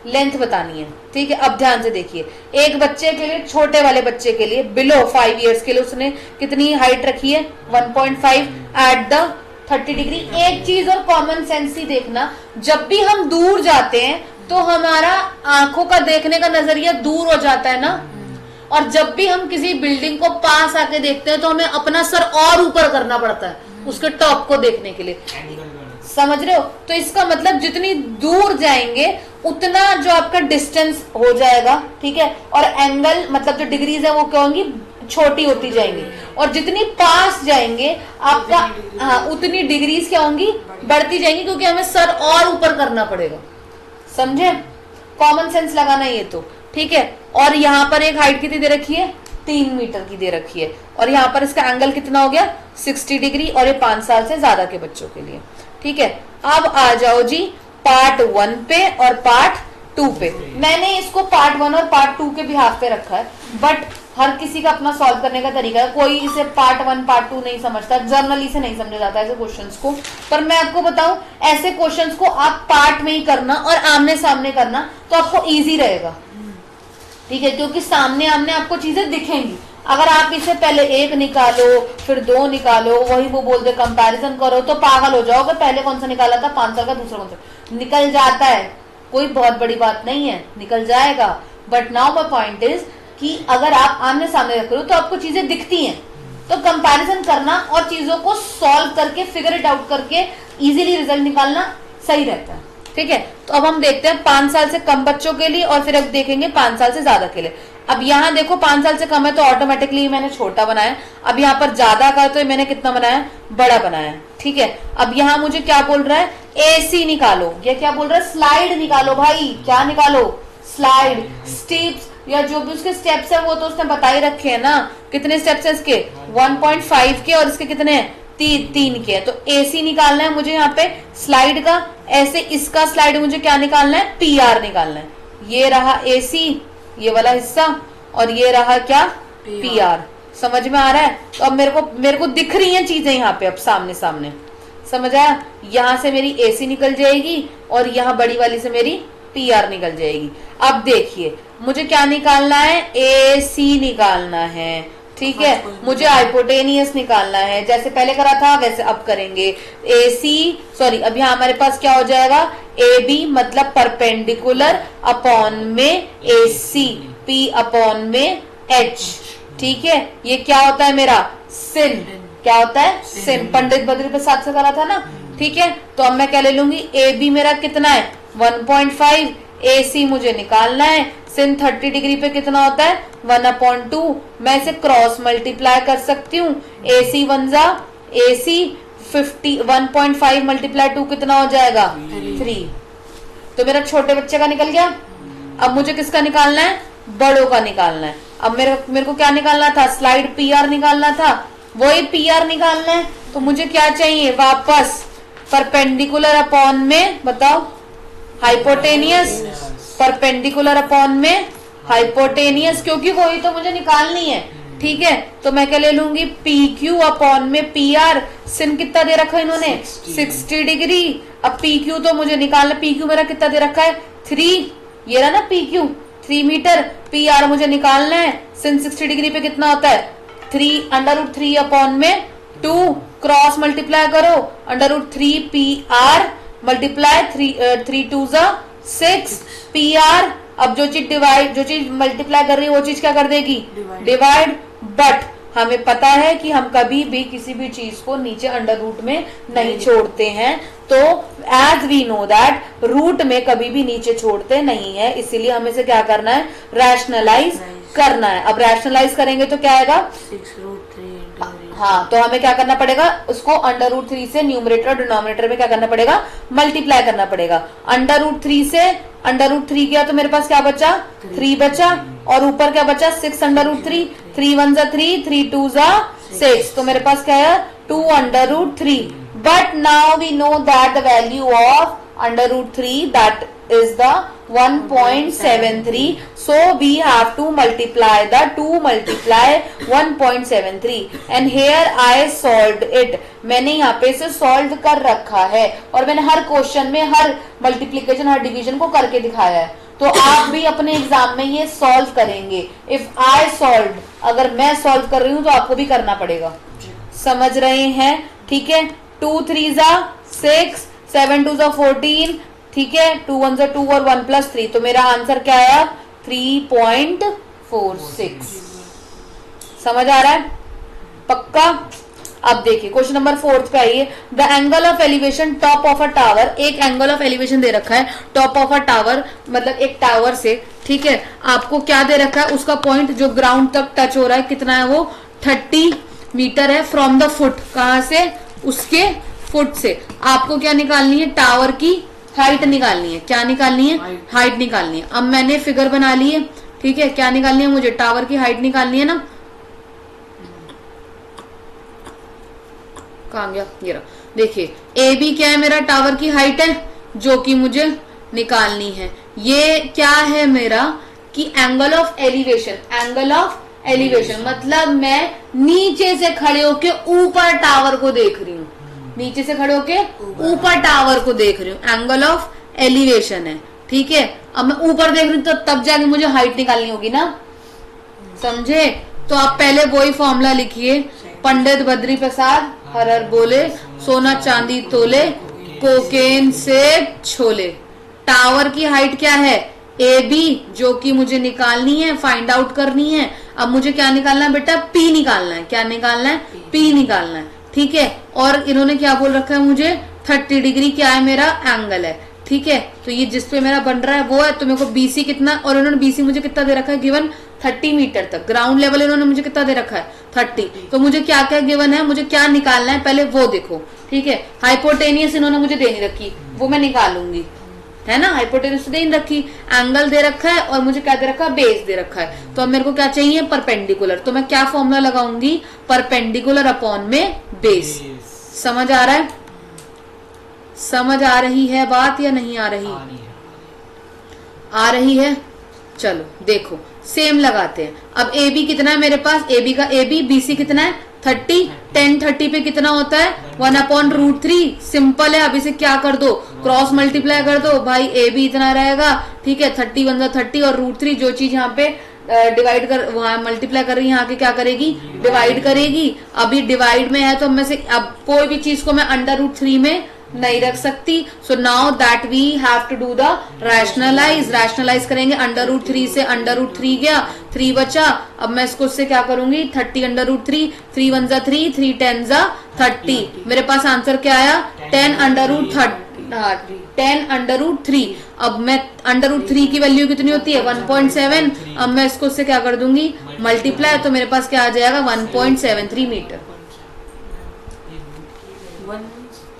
S1: लेंथ बतानी है, ठीक है। अब ध्यान से देखिए, एक बच्चे के लिए, छोटे वाले बच्चे के लिए बिलो 5 इयर्स के लिए उसने कितनी हाइट रखी है 1.5 एट द 30 डिग्री। एक चीज और कॉमन सेंस ही देखना, जब भी हम दूर जाते हैं तो हमारा आंखों का देखने का नजरिया दूर हो जाता है ना, और जब भी हम किसी बिल्डिंग को पास आके देखते हैं तो हमें अपना सर और ऊपर करना पड़ता है उसके टॉप को देखने के लिए, समझ रहे हो। तो इसका मतलब जितनी दूर जाएंगे उतना जो आपका डिस्टेंस हो जाएगा, ठीक है। और एंगल मतलब जो डिग्रीज है वो क्या होंगी, छोटी होती जाएंगी, और जितनी पास जाएंगे आपका उतनी डिग्रीज क्या होंगी, बढ़ती जाएंगी, क्योंकि हमें सर और ऊपर करना पड़ेगा, समझे। कॉमन सेंस लगाना ये तो, ठीक है। और यहाँ पर एक हाइट कितनी दे रखी है 3 मीटर की दे रखी है, और यहाँ पर इसका एंगल कितना हो गया 60 डिग्री, और ये 5 साल से ज्यादा के बच्चों के लिए, ठीक है। अब आ जाओ जी पार्ट 1 पे और पार्ट 2 पे। मैंने इसको पार्ट 1 और पार्ट 2 के बिहाफ पे रखा है, बट हर किसी का अपना सॉल्व करने का तरीका है। कोई इसे पार्ट 1 पार्ट 2 नहीं समझता, जर्नली से नहीं समझा जाता ऐसे क्वेश्चंस को। पर मैं आपको बताऊं, ऐसे क्वेश्चंस को आप पार्ट में ही करना और आमने सामने करना, तो आपको इजी रहेगा, ठीक है, क्योंकि सामने आमने आपको चीजें दिखेंगी। अगर आप इसे पहले 1 निकालो फिर 2 निकालो, वही वो बोलते कंपैरिजन करो, तो पागल हो जाओगे। पहले कौन सा निकाला था 5 साल का, दूसरा कौन सा, निकल जाता है, कोई बहुत बड़ी बात नहीं है, निकल जाएगा। But now my point is कि अगर आप आमने सामने रख रहे हो तो आपको चीजें दिखती हैं, तो कंपैरिजन करना और चीजों को सॉल्व करके फिगर इट आउट करके इजीली रिजल्ट निकालना सही रहता है, ठीक है। तो अब हम देखते हैं 5 साल से कम बच्चों के लिए, और फिर अब देखेंगे 5 साल से ज्यादा के लिए। अब यहाँ देखो 5 साल से कम है तो ऑटोमेटिकली मैंने छोटा बनाया। अब यहाँ पर ज्यादा का तो मैंने कितना बनाया, बड़ा बनाया, ठीक है। अब यहाँ मुझे क्या बोल रहा है, एसी निकालो, या क्या बोल रहा है, स्लाइड निकालो भाई। क्या निकालो, स्लाइड, स्टेप्स, या जो भी उसके स्टेप्स है वो तो उसने बता ही रखे हैं ना। कितने स्टेप्स है इसके 1.5 के, और इसके कितने हैं 3 के। तो एसी निकालना है मुझे यहाँ पे स्लाइड का, ऐसे इसका स्लाइड मुझे क्या निकालना है, पीआर निकालना है। ये रहा एसी ये वाला हिस्सा, और ये रहा क्या पीआर। समझ में आ रहा है। तो अब मेरे को दिख रही हैं चीजें यहाँ पे, अब सामने सामने, समझ आया। यहाँ से मेरी एसी निकल जाएगी और यहाँ बड़ी वाली से मेरी पीआर निकल जाएगी। अब देखिए मुझे क्या निकालना है, एसी निकालना है, ठीक है। मुझे हाइपोटेनियस निकालना है, जैसे पहले करा था वैसे अब करेंगे। अब यहाँ हमारे पास क्या हो जाएगा, ए बी मतलब परपेंडिकुलर अपॉन में एसी, पी अपॉन में एच, ठीक है। ये क्या होता है मेरा सिन, क्या होता है सिन, पंडित बद्री प्रसाद से करा था ना, ठीक है। तो अब मैं क्या ले लूंगी, ए बी मेरा कितना है 1.5, एसी मुझे निकालना है, सिन 30 डिग्री पे कितना होता है 1/2। मैं इसे क्रॉस मल्टीप्लाई कर सकती हूँ, एसी 1 जा एसी 1.5 मल्टीप्लाई 2 कितना हो जाएगा 3। तो मेरा छोटे बच्चे का निकल गया। अब मुझे किसका निकालना है, बड़ों का निकालना है। अब मेरे को क्या निकालना था, स्लाइड पीआर निकालना था, वही पीआर निकालना है। तो मुझे क्या चाहिए वापस, परपेंडिकुलर अपॉन में बताओ हाइपोटेनियस, परपेंडिकुलर अपॉन में हाइपोटेनियस, क्योंकि वही तो मुझे निकालनी है, ठीक है। तो मैं क्या ले लूंगी, पी क्यू अपॉन में पी आर। सिन कितना दे रखा है इन्होंने 60 डिग्री। अब पी क्यू तो मुझे निकालना, पी क्यू मेरा कितना दे रखा है 3, ये रहा ना P Q 3 meter, P R मुझे निकालना है। सिन 60 डिग्री पे कितना होता है 3√3 अपॉन में 2, क्रॉस मल्टीप्लाई करो, √3 P R multiply 3 2 6 P R. अब जो चीज मल्टीप्लाई कर रही है वो चीज क्या कर देगी, डिवाइड। बट हमें पता है कि हम कभी भी किसी भी चीज को नीचे अंडर रूट में नहीं छोड़ते हैं, तो as we know that root में कभी भी नीचे छोड़ते नहीं है, इसीलिए हमें से क्या करना है, रैशनलाइज करना है। अब रैशनलाइज करेंगे तो क्या आएगा,
S2: 6√3
S1: हाँ, तो हमें क्या करना पड़ेगा, उसको √3 से न्यूमरेटर और डिनोमिनेटर में क्या करना पड़ेगा, मल्टीप्लाई करना पड़ेगा। √3 से √3 किया तो मेरे पास क्या बचा, 3 बचा, और ऊपर क्या बचा, 6√3, 3 1 जा 3, 3 2 जा 6, तो मेरे पास क्या है 2√3। But now we know that the value of √3 that is the 1.73, so we have to multiply the 2 multiply 1.73 and here I solved it। मैंने यहाँ पे इसे सॉल्व कर रखा है और मैंने हर क्वेश्चन में हर मल्टीप्लीकेशन हर डिवीजन को करके दिखाया है, तो आप भी अपने एग्जाम में ये सॉल्व करेंगे। इफ आई सॉल्व, अगर मैं सॉल्व कर रही हूँ तो आपको भी करना पड़ेगा, समझ रहे हैं, ठीक है। 2 3 जा 6, 7 2 जा 14, ठीक है, 2 1 जा 2 और 1 + 3, तो मेरा आंसर क्या आया 3.46। समझ आ रहा है पक्का। अब देखिए क्वेश्चन नंबर 4 पे आइए। The angle of elevation top of a tower, एक एंगल ऑफ एलिवेशन दे रखा है टॉप ऑफ अ टावर, मतलब एक टावर से, ठीक है, आपको क्या दे रखा है, उसका पॉइंट जो ग्राउंड तक टच हो रहा है कितना है, वो 30 मीटर है फ्रॉम द फुट, कहां से, उसके फुट से। आपको क्या निकालनी है, टावर की हाइट निकालनी है, क्या निकालनी है, हाइट निकालनी है। अब मैंने फिगर बना ली है, ठीक है, क्या निकालनी है मुझे, टावर की हाइट निकालनी है ना, कहां गया, ये रहा, देखिए ए बी क्या है, मेरा टावर की हाइट है जो कि मुझे निकालनी है। ये क्या है मेरा कि angle of elevation, angle of elevation मतलब मैं नीचे से खड़े होके ऊपर टावर को देख रही हूँ, नीचे से खड़े होके ऊपर टावर को देख रही हूँ, एंगल ऑफ एलिवेशन है, ठीक है। अब मैं ऊपर देख रही हूँ तो तब जाके मुझे हाइट निकालनी होगी ना, समझे। तो आप पहले वही फॉर्मूला लिखिए, पंडित बद्री प्रसाद हर हर बोले, सोना चांदी तोले, कोकेन से छोले। टावर की हाइट क्या है, ए बी, जो कि मुझे निकालनी है, फाइंड आउट करनी है। अब मुझे क्या निकालना है बेटा, पी निकालना है, क्या निकालना है, पी निकालना है, ठीक है। और इन्होंने क्या बोल रखा है मुझे, 30 डिग्री क्या है मेरा एंगल है, ठीक है। तो ये जिसपे मेरा बन रहा है वो है, तो मेरे को बीसी कितना, और इन्होंने बीसी मुझे कितना दे रखा है, गिवन 30 मीटर तक, ग्राउंड लेवल इन्होंने मुझे कितना दे रखा है 30। तो मुझे क्या क्या गिवन है, मुझे क्या निकालना है पहले वो देखो, ठीक है। हाइपोटेनियस इन्होंने मुझे दे नहीं रखी, वो मैं निकालूंगी, है ना, हाइपोटेनियस दे नहीं रखी, एंगल दे रखा है और मुझे क्या दे रखा है, बेस दे रखा है। तो अब मेरे को क्या चाहिए, परपेंडिकुलर, तो मैं क्या फॉर्मूला लगाऊंगी, परपेंडिकुलर अपॉन में बेस। समझ आ रहा है, समझ आ रही है बात या नहीं आ रही, आ रही है। चलो देखो सेम लगाते हैं। अब ए बी कितना है मेरे पास, ए बी का ए बी, बी सी कितना है 30, 10 30 पे कितना होता है 1/√3, सिंपल है। अब इसे क्या कर दो, क्रॉस मल्टीप्लाई कर दो भाई, ए बी इतना रहेगा, ठीक है, 30 1 जा 30 और √3, जो चीज यहाँ पे डिवाइड कर, वहां मल्टीप्लाई कर रही है, यहाँ के क्या करेगी, डिवाइड करेगी। अभी डिवाइड में है तो मैं से अब कोई भी चीज को मैं √3 में नहीं रख सकती। So now that we have to do the rationalize, rationalize करेंगे, √3 से √3 गया, 3 बचा। अब मैं इसको उससे क्या करूंगी, 30 √3, 3 1 जा 3, 3 10 जा 30। मेरे पास आंसर क्या आया 10√3। अब मैं √3 की वैल्यू कितनी होती है 1.7। अब मैं इसको उससे क्या कर दूंगी, मल्टीप्लाई, तो मेरे पास क्या आ जाएगा 1.73 मीटर।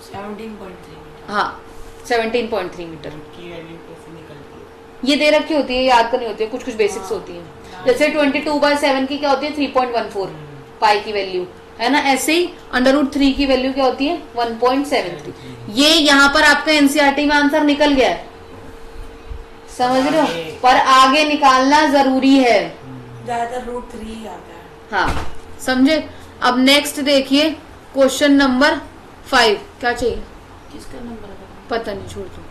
S2: 17.3।
S1: हाँ 17.3 मीटर। ये दे रखी होती है, याद करनी होती है, कुछ कुछ बेसिक्स होती है। जैसे 22/7 की क्या होती है 3.14 पाई की वैल्यू, है ना। ऐसे ही √3 की वैल्यू क्या होती है 1.73। ये यहाँ पर आपका एनसीईआरटी में आंसर निकल गया है, समझ रहे हो, पर आगे निकालना जरूरी है,
S2: ज्यादातर √3 आता है।
S1: हाँ समझे। अब नेक्स्ट देखिए क्वेश्चन नंबर 5, क्या चाहिए,
S2: किसका नंबर
S1: पता नहीं, छोड़ दो।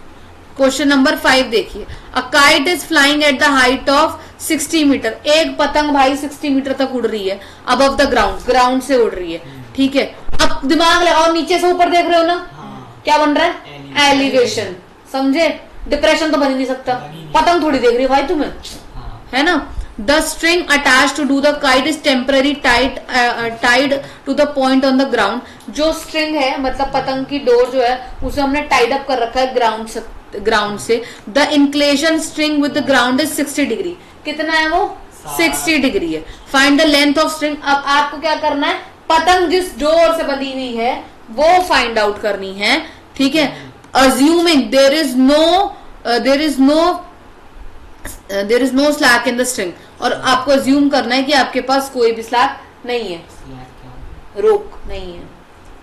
S1: क्वेश्चन नंबर 5 देखिए, a kite is flying at the height of 60 meter. एक पतंग भाई 60 मीटर तक उड़ रही है, अबव द ग्राउंड, ग्राउंड से उड़ रही है, ठीक है। अब दिमाग लगाओ, नीचे से ऊपर देख रहे हो ना, क्या बन रहा है एलिवेशन, समझे। डिप्रेशन तो बन ही नहीं सकता, पतंग थोड़ी देख रही है भाई तुम्हें, है ना। The string attached to the kite is temporarily tied to the point on the ground। जो string है मतलब पतंग की डोर जो है उसे हमने टाइड अप कर रखा है ग्राउंड से। The inclination string with the ground is 60 degree. कितना है वो 60 डिग्री है। Find the length of string। अब आपको क्या करना है, पतंग जिस डोर से बंधी हुई है वो फाइंड आउट करनी है, ठीक है। Assuming there is no slack in the string, और आपको अज्यूम करना है कि आपके पास कोई भी स्लैक नहीं है, रोक नहीं है,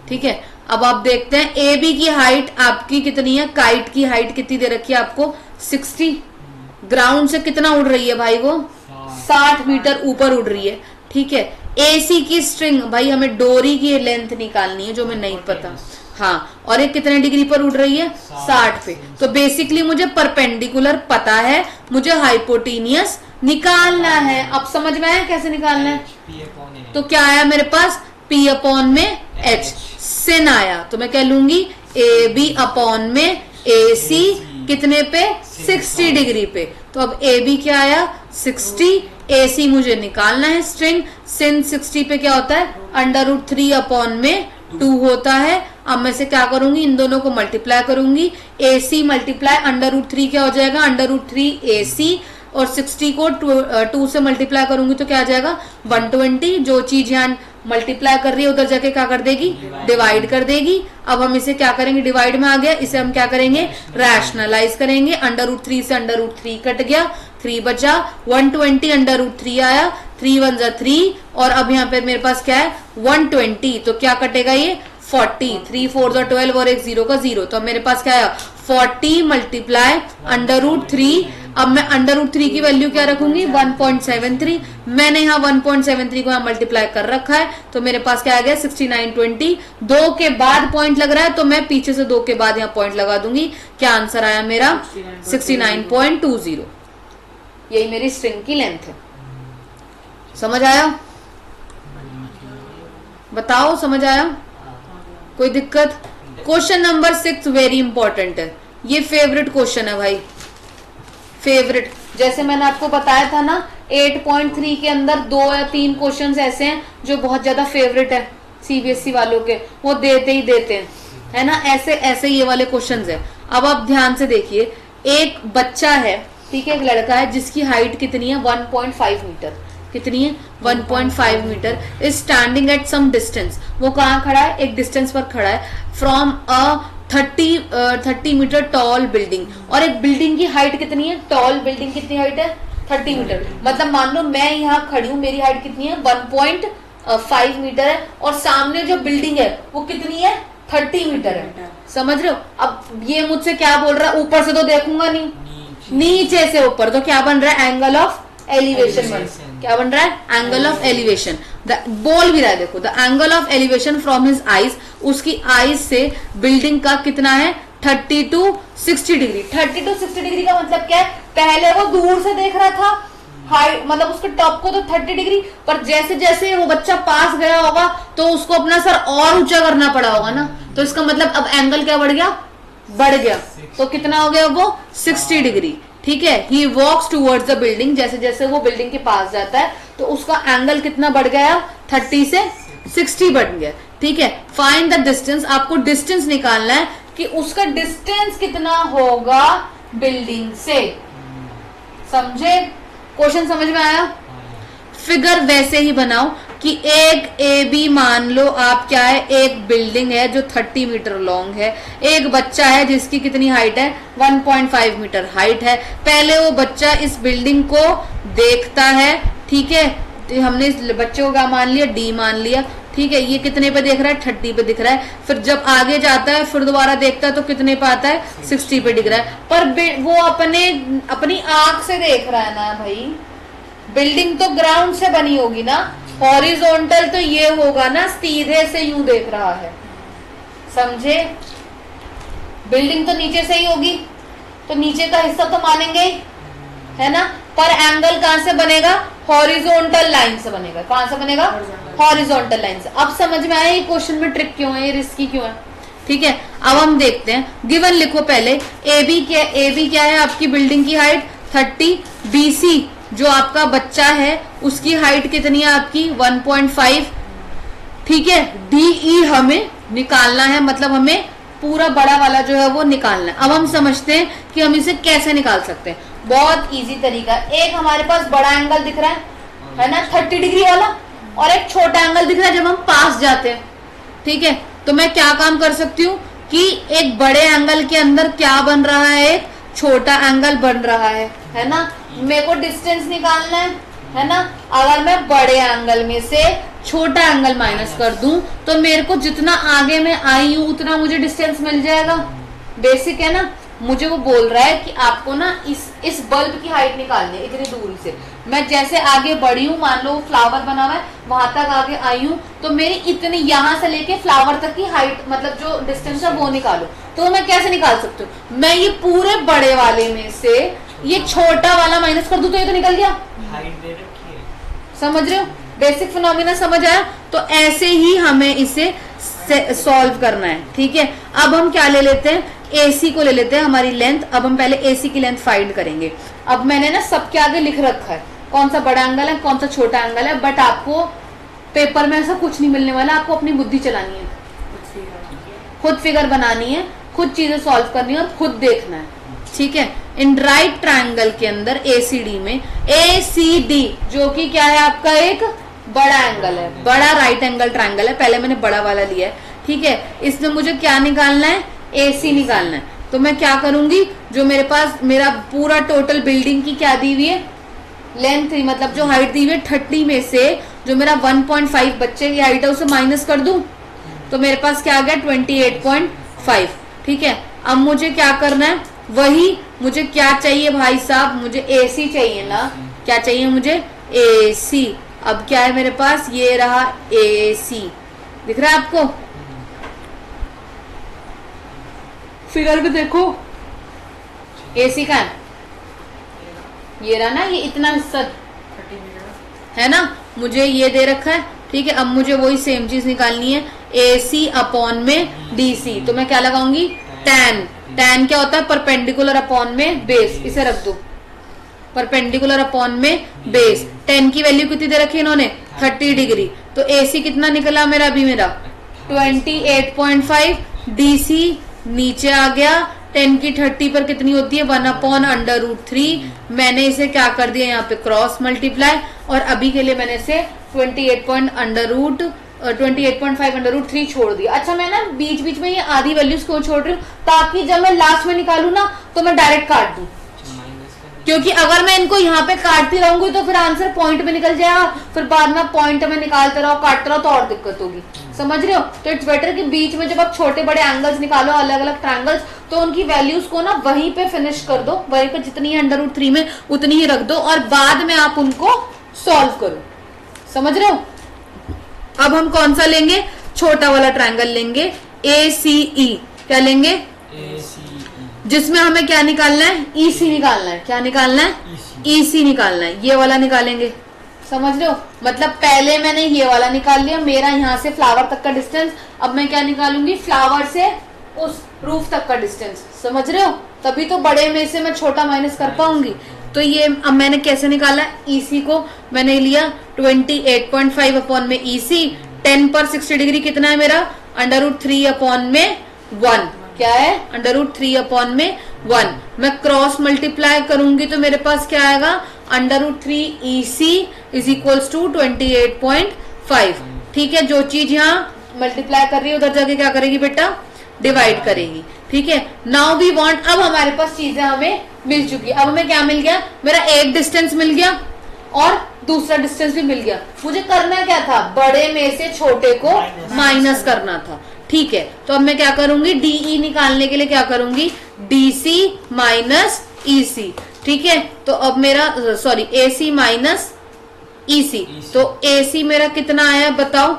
S1: ठीक है। अब आप देखते हैं ए बी की हाइट आपकी कितनी है, काइट की हाइट कितनी दे रखी है आपको 60, ग्राउंड से कितना उड़ रही है भाई वो 60 मीटर ऊपर उड़ रही है, ठीक है। एसी की स्ट्रिंग, भाई हमें डोरी की लेंथ निकालनी है जो मैं नहीं पता, हाँ, और ये कितने डिग्री पर उड़ रही है 60 पे, तो बेसिकली मुझे परपेंडिकुलर पता है, मुझे हाइपोटेनियस निकालना है। अब समझ में आया कैसे निकालना है, तो क्या आया मेरे पास P अपॉन में H, सिन आया, तो मैं कह लूंगी ए बी अपॉन में ए सी कितने पे 60 डिग्री पे, तो अब ए बी क्या आया 60, ए सी मुझे निकालना है स्ट्रिंग, सिन 60 पे क्या होता है √3 अपॉन में 2 होता है। अब मैं से क्या करूंगी, इन दोनों को मल्टीप्लाई करूंगी, ए सी मल्टीप्लाई √3 क्या हो जाएगा √3 ए सी, और 60 को 2 से मल्टीप्लाई करूंगी तो क्या आ जाएगा 120, जो चीज यहाँ मल्टीप्लाई कर रही है उधर जाके क्या कर देगी डिवाइड कर देगी। अब हम इसे क्या करेंगे, डिवाइड में आ गया, इसे हम क्या करेंगे रैशनलाइज करेंगे, √3 से √3 कट गया, 3 बचा, 120 √3 आया, 3 1 जा 3, और अब यहाँ पे मेरे पास क्या है 120, तो क्या कटेगा ये 40, 3 4 जा 12 और एक 0 का 0, तो अब मेरे पास क्या आया 40 मल्टीप्लाई √3। अब मैं √3 की वैल्यू क्या रखूंगी 1.73, मैंने यहाँ 1.73 को यहाँ मल्टीप्लाई कर रखा है, तो मेरे पास क्या आ गया 6920, 2 के बाद पॉइंट लग रहा है तो मैं पीछे से 2 के बाद यहाँ पॉइंट लगा दूंगी, क्या आंसर आया मेरा 69.20, यही मेरी स्ट्रिंग की लेंथ है। समझ आया, बताओ समझ आया, कोई दिक्कत। क्वेश्चन नंबर 6 वेरी इंपॉर्टेंट है, ये फेवरेट क्वेश्चन है भाई, फेवरेट। जैसे मैंने आपको बताया था ना 8.3 के अंदर 2 या 3 क्वेश्चंस ऐसे हैं जो बहुत ज्यादा फेवरेट है सीबीएसई वालों के, वो देते ही देते हैं, है ना, ऐसे ऐसे ये वाले क्वेश्चंस है। अब आप ध्यान से देखिए, एक बच्चा है, ठीक है, एक लड़का है जिसकी हाइट कितनी है 1.5 मीटर, कितनी है 1.5 meter, is standing at some distance, वो कहाँ खड़ा है एक डिस्टेंस पर खड़ा है, from a 30 meter tall building, और एक बिल्डिंग की हाइट कितनी है, टॉल बिल्डिंग कितनी हाइट है 30 मीटर, मतलब मान लो मैं यहाँ खड़ी हूँ, मेरी हाइट कितनी है 1.5 मीटर है, और सामने जो बिल्डिंग है वो कितनी है 30 मीटर है, समझ रहे हो। अब ये मुझसे क्या बोल रहा है, ऊपर से तो देखूंगा नहीं, नीचे से ऊपर, तो क्या बन रहा है एंगल ऑफ एलिवेशन बन, क्या बन रहा है एंगल ऑफ एलिवेशन, बोल भी रहा है देखो, the angle of elevation from his eyes, उसकी आईज से बिल्डिंग का कितना है 30 to 60 डिग्री। 30 to 60 डिग्री का मतलब क्या है, पहले वो दूर से देख रहा था हाइट, मतलब उसके टॉप को तो 30 डिग्री, पर जैसे जैसे वो बच्चा पास गया होगा तो उसको अपना सर और ऊंचा करना पड़ा होगा ना, तो इसका मतलब अब एंगल क्या बढ़ गया, बढ़ गया, तो कितना हो गया वो 60 डिग्री, ठीक है। ही वॉक्स टूवर्ड्स द बिल्डिंग, जैसे जैसे वो बिल्डिंग के पास जाता है तो उसका एंगल कितना बढ़ गया 30 से 60 बढ़ गया, ठीक है। फाइंड द डिस्टेंस, आपको डिस्टेंस निकालना है कि उसका डिस्टेंस कितना होगा बिल्डिंग से, समझे, क्वेश्चन समझ में आया। फिगर वैसे ही बनाओ कि एक ए बी, मान लो आप क्या है, एक बिल्डिंग है जो 30 मीटर लॉन्ग है, एक बच्चा है जिसकी कितनी हाइट है 1.5 मीटर हाइट है, पहले वो बच्चा इस बिल्डिंग को देखता है, ठीक है, तो हमने इस बच्चे को क्या मान लिया डी मान लिया, ठीक है, ये कितने पे देख रहा है 30 पे दिख रहा है, फिर जब आगे जाता है फिर दोबारा देखता है तो कितने पे आता है 60 पे दिख रहा है, पर वो अपनी आंख से देख रहा है ना भाई, बिल्डिंग तो ग्राउंड से बनी होगी ना, हॉरिजॉन्टल तो ये होगा ना, सीधे से यूं देख रहा है, समझे, बिल्डिंग तो नीचे से ही होगी तो नीचे का हिस्सा तो मानेंगे ही, है ना, पर एंगल कहां से बनेगा, हॉरिजॉन्टल लाइन से बनेगा, कहां से बनेगा हॉरिजॉन्टल लाइन से। अब समझ में आया ये क्वेश्चन में ट्रिक क्यों है, ये रिस्की क्यों है, ठीक है। अब हम देखते हैं, गिवन लिखो पहले, ए बी क्या है आपकी बिल्डिंग की हाइट 30, BC जो आपका बच्चा है उसकी हाइट कितनी है आपकी 1.5, ठीक है, DE हमें निकालना है, मतलब हमें पूरा बड़ा वाला जो है वो निकालना है। अब हम समझते हैं कि हम इसे कैसे निकाल सकते हैं, बहुत इजी तरीका, एक हमारे पास बड़ा एंगल दिख रहा है ना 30 डिग्री वाला, और एक छोटा एंगल दिख रहा है जब हम पास जाते हैं, ठीक है। तो मैं क्या काम कर सकती हूँ कि एक बड़े एंगल के अंदर क्या बन रहा है, एक छोटा एंगल बन रहा है ना। मेरे को डिस्टेंस निकालना है ना। अगर मैं बड़े एंगल में से छोटा एंगल माइनस कर दूं तो मेरे को जितना आगे मैं आई हूं उतना मुझे डिस्टेंस मिल जाएगा। बेसिक है ना। मुझे वो बोल रहा है कि आपको ना इस बल्ब की हाइट निकालनी है इतनी दूरी से। मैं जैसे आगे बढ़ी हूँ, मान लो फ्लावर बना हुआ है, वहां तक आगे आई हूँ, तो मेरी इतनी यहाँ से लेके फ्लावर तक की हाइट, मतलब जो डिस्टेंस है वो निकालो। तो मैं कैसे निकाल सकती हूँ, मैं ये पूरे बड़े वाले में से ये छोटा वाला माइनस कर दूं तो ये तो निकल गया।
S3: हाइट दे रखी है,
S1: समझ रहे हो, बेसिक फिनोमिना समझ आया। तो ऐसे ही हमें इसे सॉल्व करना है, ठीक है। अब हम क्या ले लेते हैं, AC को ले लेते हैं, हमारी लेंथ। अब हम पहले AC की लेंथ फाइंड करेंगे। अब मैंने ना सबके आगे लिख रखा है कौन सा बड़ा एंगल है कौन सा छोटा एंगल है, बट आपको पेपर में ऐसा कुछ नहीं मिलने वाला। आपको अपनी बुद्धि चलानी है, खुद फिगर बनानी है, खुद चीजें सॉल्व करनी है और खुद देखना है, ठीक है। इन राइट ट्रायंगल के अंदर ACD में ACD जो कि क्या है आपका एक बड़ा एंगल है, बड़ा राइट एंगल ट्रायंगल है। पहले मैंने बड़ा वाला लिया है, ठीक है। इसमें मुझे क्या निकालना है, AC निकालना है। तो मैं क्या करूंगी, जो मेरे पास मेरा पूरा टोटल बिल्डिंग की क्या दी हुई है लेंथ, मतलब जो हाइट दी हुई है 30 में से जो मेरा 1.5 बच्चे की हाइट है उसे माइनस कर दूं तो मेरे पास क्या आ गया 28.5, ठीक है। अब मुझे क्या करना है, वही मुझे क्या चाहिए भाई साहब, मुझे AC चाहिए ना। क्या चाहिए मुझे, AC। अब क्या है मेरे पास, ये रहा AC, दिख रहा है आपको, फिगर में देखो AC का ये रहा ना, ये इतना हिस्सा है ना, मुझे ये दे रखा है, ठीक है। अब मुझे वही सेम चीज निकालनी है, AC अपॉन में DC। तो मैं क्या लगाऊंगी, tan क्या होता है, परपेंडिकुलर अपॉन में बेस, इसे रख दो, परपेंडिकुलर अपॉन में बेस। tan की वैल्यू कितनी दे रखी है इन्होंने, 30 डिग्री। तो AC कितना निकला मेरा, अभी मेरा 28.5, DC नीचे आ गया। 10 की 30 पर कितनी होती है, 1/√3। मैंने इसे क्या कर दिया यहाँ पे क्रॉस मल्टीप्लाई, और अभी के लिए मैंने इसे 28.5/√3 छोड़ दिया। अच्छा, मैं ना बीच बीच में ये आधी वैल्यूज क्यों छोड़ रही हूँ, ताकि जब मैं लास्ट में निकालू ना तो मैं डायरेक्ट काट दूं, क्योंकि अगर मैं इनको यहाँ पे काटती रहूंगी तो फिर आंसर पॉइंट में निकल जाएगा, फिर बाद में पॉइंट में निकालते रहो काटते रहो तो और दिक्कत होगी, समझ रहे हो। तो इट्स बेटर कि बीच में जब आप छोटे बड़े एंगल्स निकालो, अलग अलग ट्रायंगल्स, तो उनकी वैल्यूज को ना वहीं पे फिनिश कर दो, वहीं पे जितनी है √3 में उतनी ही रख दो, और बाद में आप उनको सॉल्व करो, समझ रहे हो। अब हम कौन सा लेंगे, छोटा वाला ट्रायंगल लेंगे, ACE। क्या लेंगे, जिसमें हमें क्या निकालना है, EC निकालना है। क्या निकालना है, EC निकालना है, ये वाला निकालेंगे, समझ रहे हो। मतलब पहले मैंने ये वाला निकाल लिया, मेरा यहाँ से फ्लावर तक का डिस्टेंस। अब मैं क्या निकालूंगी, फ्लावर से उस रूफ तक का डिस्टेंस, समझ रहे हो। तभी तो बड़े में से मैं छोटा माइनस कर पाऊंगी। तो ये अब मैंने कैसे निकाला, EC को मैंने लिया 28.5 अपॉन में EC। 10 पर 60 डिग्री कितना है मेरा, √3 अपॉन में 1। क्या है, √3 अपॉन में 1। मैं क्रॉस मल्टीप्लाई करूंगी तो मेरे पास क्या आएगा, √3 EC इज इक्वल्स टू 28.5, ठीक है। जो चीज यहाँ मल्टीप्लाई कर रही है उधर जाके क्या करेगी बेटा, डिवाइड करेगी, ठीक है। नाउ वी वांट, अब हमारे पास चीजें हमें मिल चुकी है। अब हमें क्या मिल गया, मेरा एक डिस्टेंस मिल गया और दूसरा डिस्टेंस भी मिल गया। मुझे करना क्या था, बड़े में से छोटे को माइनस करना था, ठीक है। तो अब मैं क्या करूंगी, DE निकालने के लिए क्या करूंगी, DC माइनस EC, ठीक है। तो अब मेरा AC माइनस EC, तो AC मेरा कितना आया बताओ,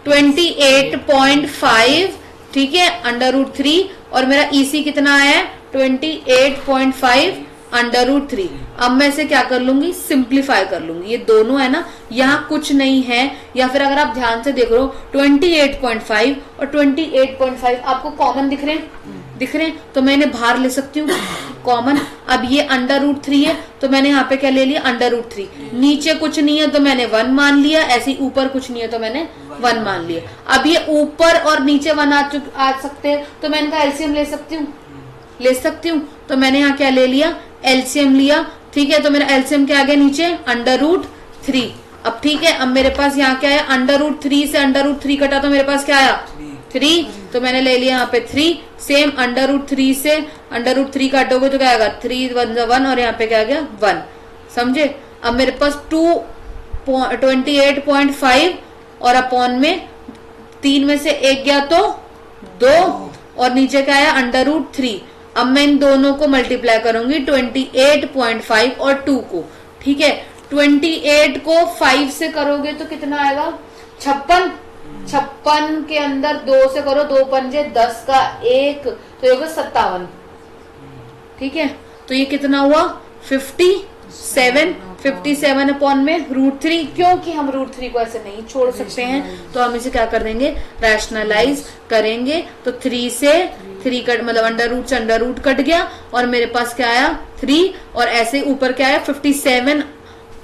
S1: 28.5, ठीक है, √3, और मेरा EC कितना आया है 28.5 √3। अब मैं इसे क्या कर लूंगी, सिंप्लीफाई कर लूंगी। ये दोनों है ना, यहाँ कुछ नहीं है, या फिर अगर आप ध्यान से देख रहे हो 28.5 और 28.5 आपको कॉमन दिख रहे हैं, दिख रहे हैं, तो मैं इन्हें बाहर ले सकती हूँ कॉमन। अब ये √3 है तो मैंने यहाँ पे क्या ले लिया, √3। नीचे कुछ नहीं है तो मैंने 1 मान लिया, ऐसे ही ऊपर कुछ नहीं है तो मैंने 1 मान लिया। अब ये ऊपर और नीचे 1 आ सकते हैं तो मैं इनका एलसीएम ले सकती हूँ। तो मैंने यहाँ क्या ले लिया, एलसीएम लिया, ठीक है। तो मेरा एलसीएम क्या आ गया नीचे, √3। अब ठीक है, अब मेरे पास यहाँ क्या है, √3 से √3 कटा तो मेरे पास क्या आया 3, तो मैंने ले लिया यहाँ पे 3। सेम √3 से √3 काटोगे तो क्या आएगा 3 1 1 और यहाँ पे क्या आ गया 1, समझे। अब मेरे पास 28.5 और अपॉन में 3 में से 1 गया तो 2 और नीचे क्या आया √3। अब मैं इन दोनों को मल्टीप्लाई करूंगी 28.5 और 2 को, ठीक है। 28 को 5 से करोगे तो कितना आएगा 56, 56 के अंदर 2 से करो, 2 पंजे 10 का 1 तो ये होगा 57, ठीक है। तो ये कितना हुआ 57 अपॉन में √3, क्योंकि हम √3 को ऐसे नहीं छोड़ सकते हैं तो हम इसे क्या कर देंगे रैशनलाइज करेंगे। तो 3 से 3 कट मतलब √रूट से √रूट कट गया और मेरे पास क्या आया 3 और ऐसे ऊपर क्या आया 57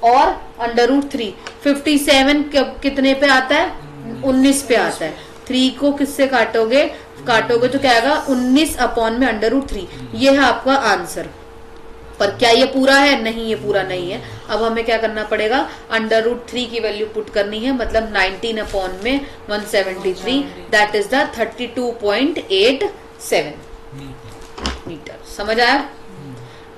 S1: और √3। 57 कितने पे आता है 19 पे आता है। 3 को किससे काटोगे तो क्या आएगा 19 अपॉन में √3। ये है आपका आंसर। पर क्या ये पूरा है, नहीं ये पूरा नहीं है। अब हमें क्या करना पड़ेगा √3 की वैल्यू पुट करनी है, मतलब 19 अपॉन में 173 दैट इज द 32.87 मीटर। समझ आया।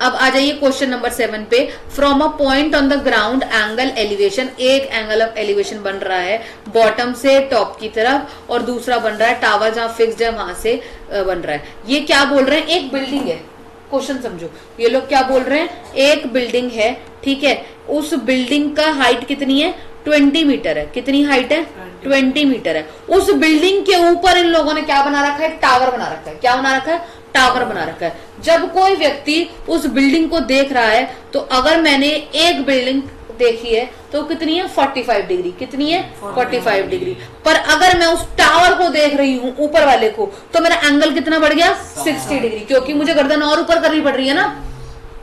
S1: अब आ जाइए क्वेश्चन नंबर 7 पे। From a point on the ground angle elevation, एक एंगल ऑफ एलिवेशन बन रहा है बॉटम से टॉप की तरफ और दूसरा बन रहा है टावर जहां फिक्स्ड है वहां से बन रहा है। ये क्या बोल रहे हैं, एक बिल्डिंग है, क्वेश्चन समझो। ये लोग क्या बोल रहे हैं, एक बिल्डिंग है, ठीक है। उस बिल्डिंग का हाइट कितनी है 20 मीटर है। कितनी हाइट है 20 मीटर है। उस बिल्डिंग के ऊपर इन लोगों ने क्या बना रखा है, टावर बना रखा है। क्या बना रखा है, टावर बना रखा है। जब कोई व्यक्ति उस बिल्डिंग को देख रहा है तो अगर मैंने एक बिल्डिंग देखी है तो कितनी है 45 डिग्री, कितनी है 45 डिग्री। पर अगर मैं उस टावर को देख रही हूं ऊपर वाले को तो मेरा एंगल कितना बढ़ गया 60 डिग्री, क्योंकि मुझे गर्दन और ऊपर करनी पड़ रही है ना,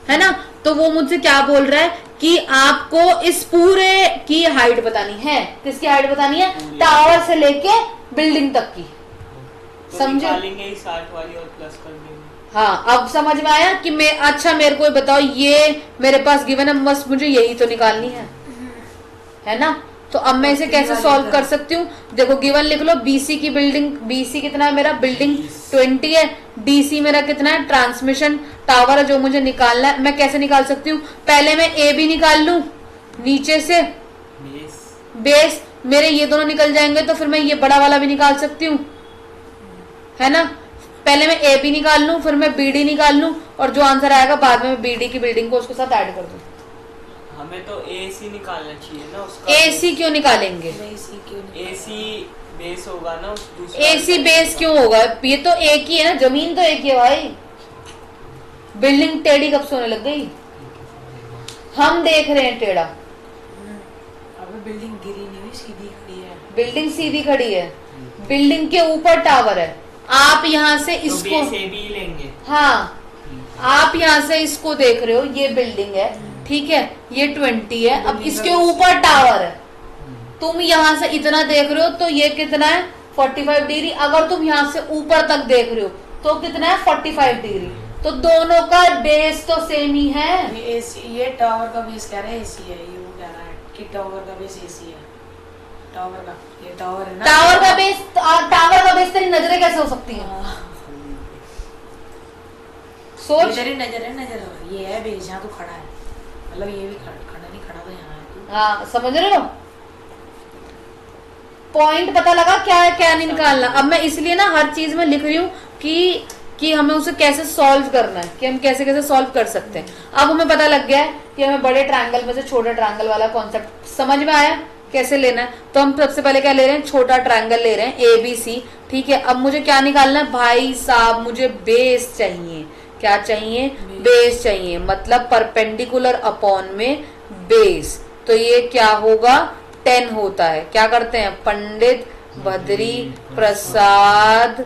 S1: है ना। तो वो मुझसे क्या बोल रहा है कि आपको इस पूरे की हाइट बतानी है। किसकी हाइट बतानी है, टावर से लेके बिल्डिंग तक की।
S3: तो
S1: समझो
S3: 60 वाली और प्लस कर देंगे।
S1: हाँ, अब समझ में आया कि मैं, अच्छा मेरे को बताओ, ये मेरे पास गिवन है, बस मुझे यही तो निकालनी है ना। तो अब मैं इसे कैसे सॉल्व कर सकती हूँ, देखो गिवन लिख लो। बीसी की बिल्डिंग, बीसी कितना है मेरा, बिल्डिंग 20 है। डीसी मेरा कितना है, ट्रांसमिशन टावर है जो मुझे निकालना है। मैं कैसे निकाल सकती हूँ, पहले मैं ए बी निकाल लू, नीचे से बेस मेरे ये दोनों निकल जाएंगे तो फिर मैं ये बड़ा वाला भी निकाल सकती हूँ, है ना। पहले मैं ए बी निकाल लूं, फिर मैं बी डी निकाल लूं और जो आंसर आएगा बाद में बी डी की बिल्डिंग को उसके साथ ऐड कर दूं।
S3: हमें तो ए सी निकालना चाहिए ना उसका।
S1: ए सी क्यों निकालेंगे,
S3: ए सी बेस होगा ना दूसरा।
S1: ए सी बेस क्यों होगा, ये तो एक ही है ना, जमीन तो एक ही है भाई। बिल्डिंग टेढ़ी कब से होने लग गई, हम देख रहे हैं टेढ़ा।
S2: अबे बिल्डिंग गिरी नहीं हुई, सीधी खड़ी है।
S1: बिल्डिंग सीधी खड़ी है, बिल्डिंग के ऊपर टावर है। आप यहाँ से
S3: तो
S1: इसको
S3: बेस ए बी लेंगे।
S1: हाँ, आप यहाँ से इसको देख रहे हो, ये बिल्डिंग है, ठीक है, ये 20 है। अब इसके ऊपर टावर है, तुम यहाँ से इतना देख रहे हो तो ये कितना है 45 डिग्री। अगर तुम यहाँ से ऊपर तक देख रहे हो तो कितना है 45 डिग्री। तो दोनों का बेस तो सेम ही है।
S2: ये टावर का बेस कह रहे हैं एसी है, ये वो कह रहा है कि टावर का बेस एसी है। टावर का, ये टावर है ना,
S1: टावर का बेस तेरी नजरें कैसे हो सकती है, सोच।
S2: तेरी नजर है, नजर ये है बेस जहाँ तू खड़ा है, मतलब ये भी खड़ा नहीं, खड़ा तो यहाँ है तू।
S1: हाँ, समझ रहे हो, पॉइंट पता लगा क्या है क्या नहीं निकालना। अब मैं इसलिए ना हर चीज में लिख रही हूँ कि हमें उसे कैसे सॉल्व करना है, कि हम कैसे कैसे सॉल्व कर सकते हैं। अब हमें पता लग गया है कि हमें बड़े ट्रायंगल में से छोटे ट्रायंगल वाला कॉन्सेप्ट समझ में आया कैसे लेना है। तो हम सबसे पहले क्या ले रहे हैं, छोटा ट्रायंगल ले रहे हैं ए बी सी, ठीक है। अब मुझे क्या निकालना है भाई साहब, मुझे बेस चाहिए। क्या चाहिए, बेस चाहिए, मतलब परपेंडिकुलर अपॉन में बेस। तो ये क्या होगा 10 होता है। क्या करते हैं, पंडित बद्री प्रसाद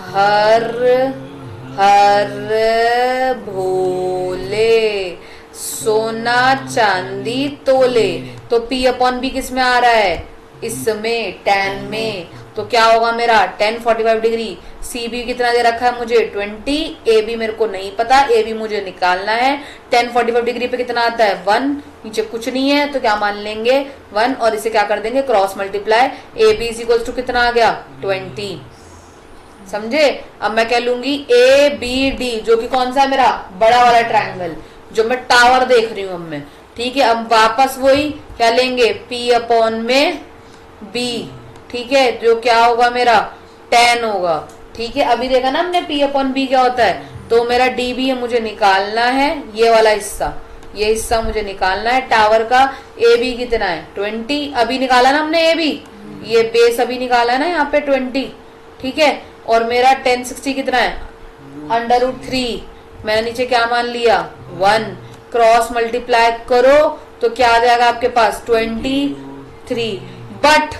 S1: हर भोले सोना चांदी तोले। तो P अपॉन B किस में आ रहा है, इसमें 10 में। तो क्या होगा मेरा tan 45 डिग्री। सी बी कितना दे रखा है मुझे 20, ए बी मेरे को नहीं पता, ए बी मुझे निकालना है। tan 45 डिग्री पे कितना आता है 1, नीचे कुछ नहीं है तो क्या मान लेंगे 1 और इसे क्या कर देंगे cross multiply. A B is equal to कितना आ गया 20, समझे। अब मैं कह लूंगी ए बी डी जो कि कौन सा है मेरा बड़ा वाला ट्रायंगल जो मैं टावर देख रही हूं अब मैं, ठीक है। अब वापस वही क्या लेंगे P अपॉन में B, ठीक है, जो क्या होगा मेरा tan होगा, ठीक है। अभी देखा ना हमने P अपॉन B क्या होता है, तो मेरा DB है मुझे निकालना है, ये वाला हिस्सा, ये हिस्सा मुझे निकालना है टावर का। AB कितना है 20, अभी निकाला ना हमने AB, ये बेस अभी निकाला है ना यहाँ पे 20, ठीक है। और मेरा tan 60 कितना है √3, मैंने नीचे क्या मान लिया 1, क्रॉस मल्टीप्लाई करो तो क्या आ जाएगा आपके पास 23। बट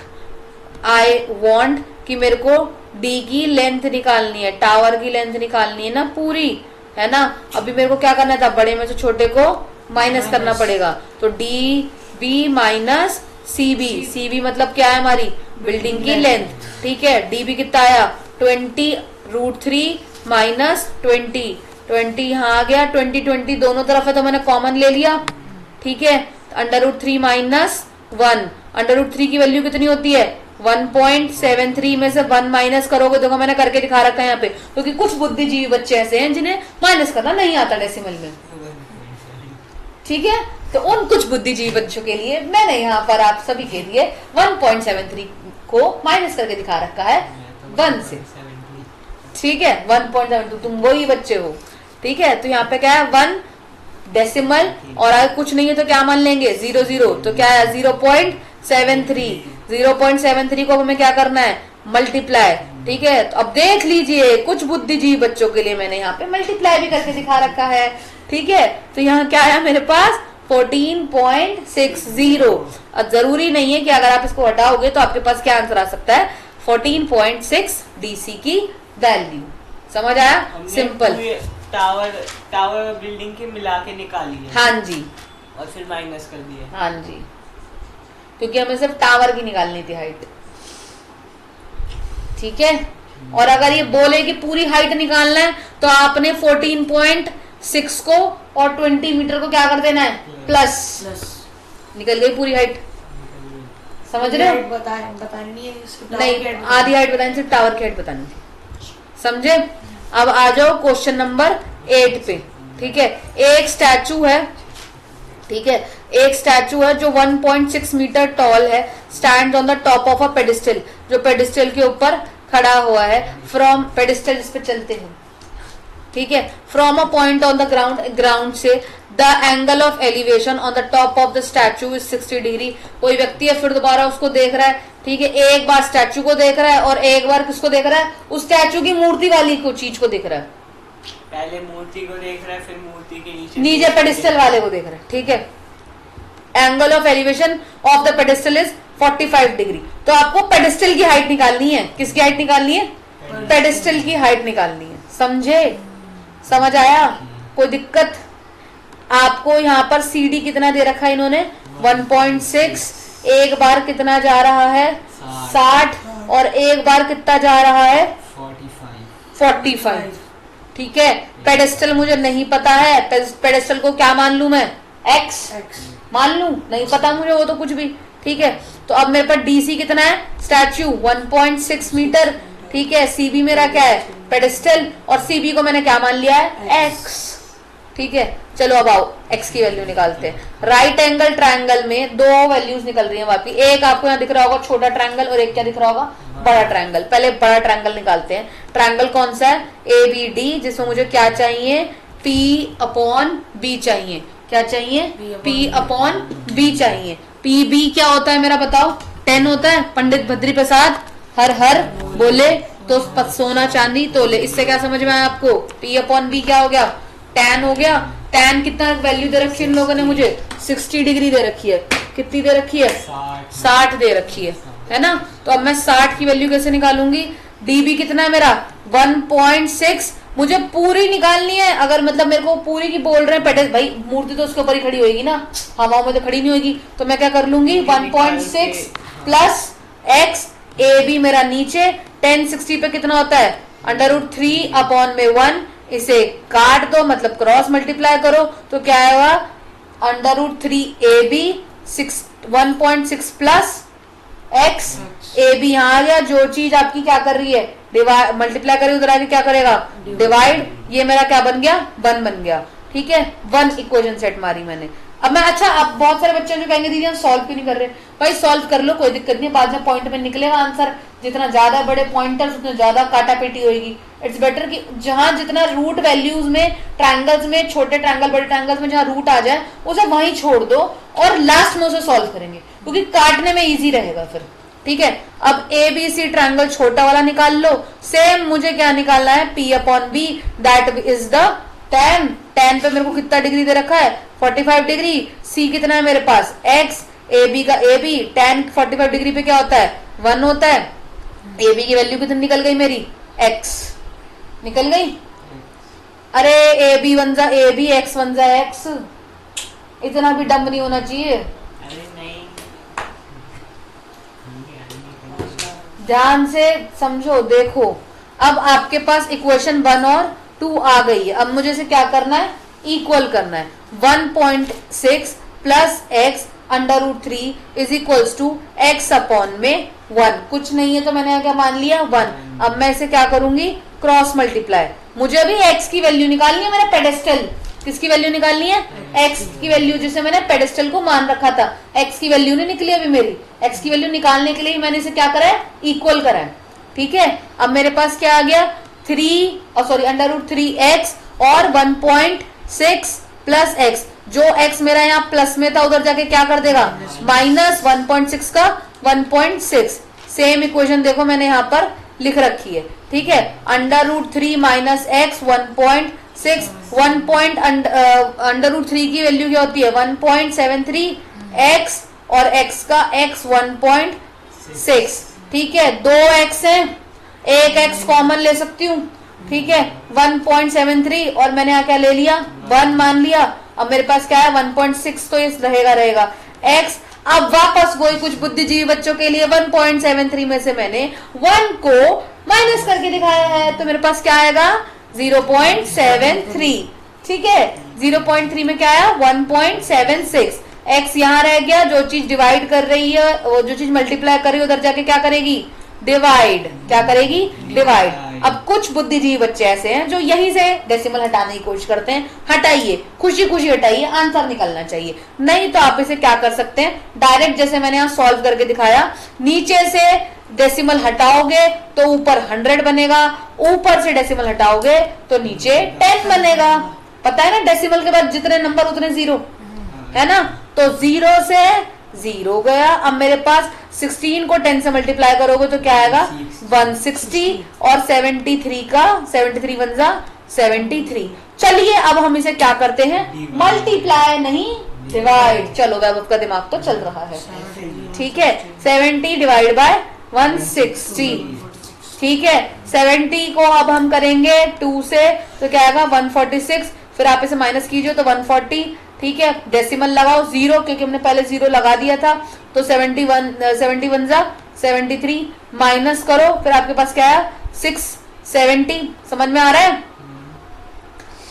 S1: आई वांट कि मेरे को डी की लेंथ निकालनी है, टावर की लेंथ निकालनी है ना पूरी, है ना। अभी मेरे को क्या करना था, बड़े में से छोटे को माइनस करना पड़ेगा, तो D B minus C B. C B मतलब क्या है हमारी बिल्डिंग की लेंथ, ठीक है। डी बी कितना आया 20 √3 माइनस 20 यहाँ आ गया 20 दोनों तरफ है तो मैंने कॉमन ले लिया, ठीक है। √3 माइनस 1, √3 की वैल्यू कितनी होती है 1.73 में से 1 माइनस करोगे, देखो मैंने करके दिखा रखा है यहाँ पे, क्योंकि कुछ बुद्धिजीवी बच्चे ऐसे हैं जिन्हें माइनस करना नहीं आता डेसिमल में, ठीक है। तो उन कुछ बुद्धिजीवी बच्चों के लिए मैंने यहाँ पर आप सभी के लिए 1.73 को माइनस करके दिखा रखा है 1 से, ठीक है। 1.72 तुम वही बच्चे हो, ठीक है। तो यहाँ पे क्या है 1 डेसिमल और अगर कुछ नहीं है तो क्या मान लेंगे 0 तो क्या है 0.73। 0.73 को हमें क्या करना है मल्टीप्लाई, ठीक है। तो अब देख लीजिए कुछ बुद्धिजीवी बच्चों के लिए मैंने यहाँ पे मल्टीप्लाई भी करके दिखा रखा है, ठीक है। तो यहाँ क्या है मेरे पास 14.60। अब जरूरी नहीं है कि अगर आप इसको हटाओगे तो आपके पास क्या आंसर आ सकता है 14.6 DC की वैल्यू, समझ आया, सिंपल।
S3: टावर बिल्डिंग के मिला के निकाली है,
S1: हाँ जी,
S3: और फिर माइनस कर दिया,
S1: हाँ जी, क्योंकि हमें सिर्फ टावर की निकालनी थी हाइट, ठीक है। और अगर ये बोले कि पूरी हाइट निकालना है तो आपने 14.6 को और 20 मीटर को क्या कर देना है प्लस, निकल गई पूरी हाइट, समझ रहे हो।
S2: बतानी है
S1: नहीं, आधी हाइट बतानी, सिर्फ टावर की हाइट बतानी थी, समझे। अब आ जाओ क्वेश्चन नंबर 8 पे, ठीक है। एक स्टैचू है, ठीक है, एक स्टैचू है जो 1.6 मीटर टॉल है, stand on the top of a pedestal, जो पेडिस्टल के ऊपर खड़ा हुआ है, फ्रॉम पेडिस्टल जिस पे चलते हैं, ठीक है, from a point on the ground से the angle of elevation on the top of the statue is 60 degree. कोई व्यक्ति है फिर दोबारा उसको देख रहा है, ठीक है, एक बार स्टैचू को देख रहा है और एक बार किसको देख रहा है, उस स्टैचू की मूर्ति वाली को चीज को देख रहा है,
S3: पहले मूर्ति को देख रहा है फिर मूर्ति के नीचे
S1: पेडिस्टल वाले को देख रहा है, ठीक है। Angle of elevation of the pedestal is 45 degree. तो आपको पेडिस्टल की हाइट निकालनी है, किसकी हाइट निकालनी है, पेडिस्टल की हाइट निकालनी है, समझे, समझ आया, कोई दिक्कत। आपको यहाँ पर CD कितना दे रखा है इन्होंने 1.6, एक बार कितना जा रहा है 60 और एक बार कितना जा रहा है 45, ठीक है। पेडेस्टल मुझे नहीं पता है, पेडेस्टल को क्या मान लू मैं X मान लू, नहीं पता मुझे वो तो कुछ भी, ठीक है। तो अब मेरे पास DC कितना है स्टैचू 1.6 मीटर, ठीक है। CB मेरा क्या है पेडेस्टल और CB को मैंने क्या मान लिया है X, ठीक है। चलो अब आओ X की वैल्यू निकालते हैं। राइट एंगल ट्रायंगल में दो वैल्यूज निकल रही हैं वापी, एक आपको यहाँ दिख रहा होगा छोटा ट्रायंगल और एक क्या दिख रहा होगा बड़ा ट्रायंगल। पहले बड़ा ट्रायंगल निकालते हैं। ट्रायंगल कौन सा है ABD, जिसमें मुझे क्या चाहिए P अपॉन B चाहिए, क्या चाहिए P अपॉन B चाहिए। PB क्या होता है मेरा बताओ 10 होता है, पंडित बद्री प्रसाद हर हर बोले तो सोना चांदी तोले। इससे क्या समझ में आया आपको, P अपॉन B क्या हो गया tan हो गया। tan कितना वैल्यू दे रखी है इन लोगों ने मुझे 60 डिग्री दे रखी है, कितनी दे रखी है 60 दे रखी है ना। तो अब मैं 60 की वैल्यू कैसे निकालूंगी, DB कितना है मेरा 1.6, मुझे पूरी निकालनी है। अगर मतलब मेरे को पूरी की बोल रहे हैं भाई मूर्ति तो उसके ऊपर ही खड़ी होगी ना, हवाओं में तो खड़ी नहीं होगी, तो मैं क्या कर लूंगी 1.6 प्लस X ए बी मेरा नीचे, tan 60 पे कितना होता है √3 अपॉन में 1, इसे काट दो मतलब क्रॉस मल्टीप्लाई करो तो क्या आएगा √3 A B 1.6 plus X, A B यहाँ आ गया। जो चीज आपकी क्या कर रही है डिवाइड मल्टीप्लाई करेगी उधर आके क्या करेगा डिवाइड, ये मेरा क्या बन गया 1 बन गया। ठीक है 1 इक्वेशन सेट मारी मैंने। अब मैं अच्छा अब बहुत सारे बच्चे जो कहेंगे दीदी हम सॉल्व क्यों नहीं कर रहे, भाई सॉल्व कर लो कोई दिक्कत नहीं, बाद में पॉइंट में निकलेगा आंसर, जितना ज्यादा बड़े पॉइंटर्स उतने ज्यादा काटापीटी होगी। इट्स बेटर कि जहां जितना रूट वैल्यूज में ट्रायंगल्स में छोटे ट्रायंगल बड़े ट्रायंगल्स में जहां रूट आ जाए उसे वहीं छोड़ दो और लास्ट में उसे सॉल्व करेंगे क्योंकि काटने में इजी रहेगा फिर। ठीक है अब ए बी सी ट्रायंगल छोटा वाला निकाल लो, सेम मुझे क्या निकालना है P upon B, that is the tan। tan पे मेरे को कितना डिग्री दे रखा है 45 डिग्री, C कितना है मेरे पास x, ए बी का ए बी, tan 45 डिग्री पे क्या होता है 1 होता है, ए बी की वैल्यू कितनी निकल गई मेरी x निकल गई। अरे ए बी वन जा ए बी, एक्स वन जा एक्स, इतना भी डम नहीं होना चाहिए।
S3: अरे नहीं
S1: ध्यान से समझो देखो, अब आपके पास इक्वेशन 1 और 2 आ गई है। अब मुझे इसे क्या करना है इक्वल करना है। 1.6 plus X √3 is equals to X upon में 1, कुछ नहीं है तो मैंने क्या मान लिया 1। अब मैं इसे क्या करूंगी क्रॉस मल्टीप्लाई, मुझे अभी एक्स की वैल्यू निकालनी है, मेरा पेडेस्टल किसकी वैल्यू निकालनी है एक्स की वैल्यू, जिसे मैंने पेडेस्टल को मान रखा था। एक्स की वैल्यू नहीं निकली अभी मेरी, एक्स की वैल्यू निकालने के लिए मैंने इसे क्या करा है इक्वल करा है। ठीक है अब मेरे पास क्या आ गया √3x और 1.6 प्लस एक्स, जो एक्स मेरा यहाँ प्लस में था उधर जाके क्या कर देगा माइनस 1.6 का 1.6। सेम इक्वेशन देखो मैंने यहाँ पर लिख रखी है। ठीक है √3 माइनस एक्स 1.6, √3 की वैल्यू क्या होती है 1.73 x और x का x 1.6। ठीक है 2 x है, एक x कॉमन ले सकती हूँ। ठीक है 1.73 और मैंने यहाँ क्या ले लिया 1 मान लिया। अब मेरे पास क्या है 1.6 तो ये रहेगा x। अब वापस वही कुछ बुद्धिजीवी बच्चों के लिए 1.73 में से मैंने 1 को माइनस करके दिखाया है तो मेरे पास क्या आएगा 0.73। ठीक है 0.3 में क्या आया 1.76। x यहाँ रह गया, जो चीज डिवाइड कर रही है वो जो चीज मल्टीप्लाई कर रही है उधर जाके क्या करेगी डिवाइड, क्या करेगी डिवाइड। अब कुछ बुद्धिजीवी बच्चे ऐसे हैं जो यहीं से डेसिमल हटाने की कोशिश करते हैं, हटाइए खुशी खुशी हटाइए, आंसर निकलना चाहिए। नहीं तो आप इसे क्या कर सकते हैं डायरेक्ट, जैसे मैंने यहाँ सॉल्व करके दिखाया, नीचे से डेसिमल हटाओगे तो ऊपर 100 बनेगा, ऊपर से डेसिमल हटाओगे तो नीचे 10 बनेगा। पता है ना डेसिमल के बाद जितने नंबर उतने जीरो है ना, तो 0 से 0 गया। अब मेरे पास 16 को 10 से मल्टीप्लाई करोगे तो क्या आएगा 160 और 73 का 73 1 जा 73। चलिए अब हम इसे क्या करते हैं मल्टीप्लाई नहीं डिवाइड। चलो वैभव का दिमाग तो चल रहा है। ठीक है 70 डिवाइड बाय 160। ठीक है 70 को अब हम करेंगे 2 से तो क्या आएगा 146, फिर आप इसे माइनस कीजिए तो 140। ठीक है डेसिमल लगाओ 0 क्योंकि हमने पहले 0 लगा दिया था तो 71 जा 73 माइनस करो, फिर आपके पास क्या है 670। समझ में आ रहा है।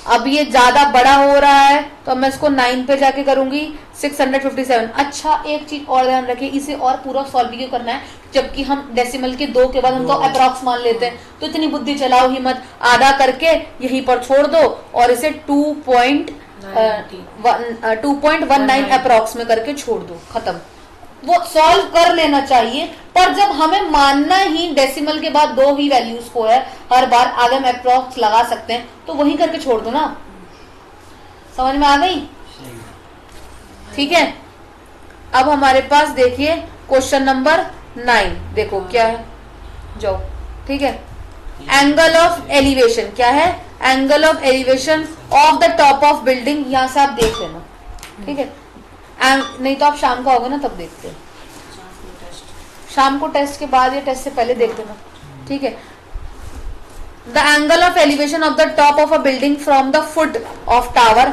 S1: अब ये ज्यादा बड़ा हो रहा है तो मैं इसको 9 पे जाके करूंगी 657। अच्छा एक चीज और ध्यान रखिए, इसे और पूरा सॉल्व क्यों करना है, जबकि हम डेसिमल के 2 के बाद हम तो अप्रॉक्स मान लेते हैं, तो इतनी बुद्धि चलाओ ही मत, आधा करके यहीं पर छोड़ दो और इसे 2.19 अप्रॉक्स में करके छोड़ दो, खत्म। वो सॉल्व कर लेना चाहिए, पर जब हमें मानना ही डेसिमल के बाद 2 ही वैल्यूज को है, हर बार आगे हम अप्रॉक्स लगा सकते हैं तो वही करके छोड़ दो ना। समझ में आ गई। ठीक है अब हमारे पास देखिए क्वेश्चन नंबर 9 देखो क्या है, जाओ। ठीक है एंगल ऑफ एलिवेशन क्या है, angle of elevation of the top of building, यहां से आप देख लेना। ठीक है नहीं तो आप शाम को आओगे ना तब देखते हैं, शाम को टेस्ट के बाद या टेस्ट से पहले देख लेना। ठीक है the angle of elevation of the top of a building from the foot of tower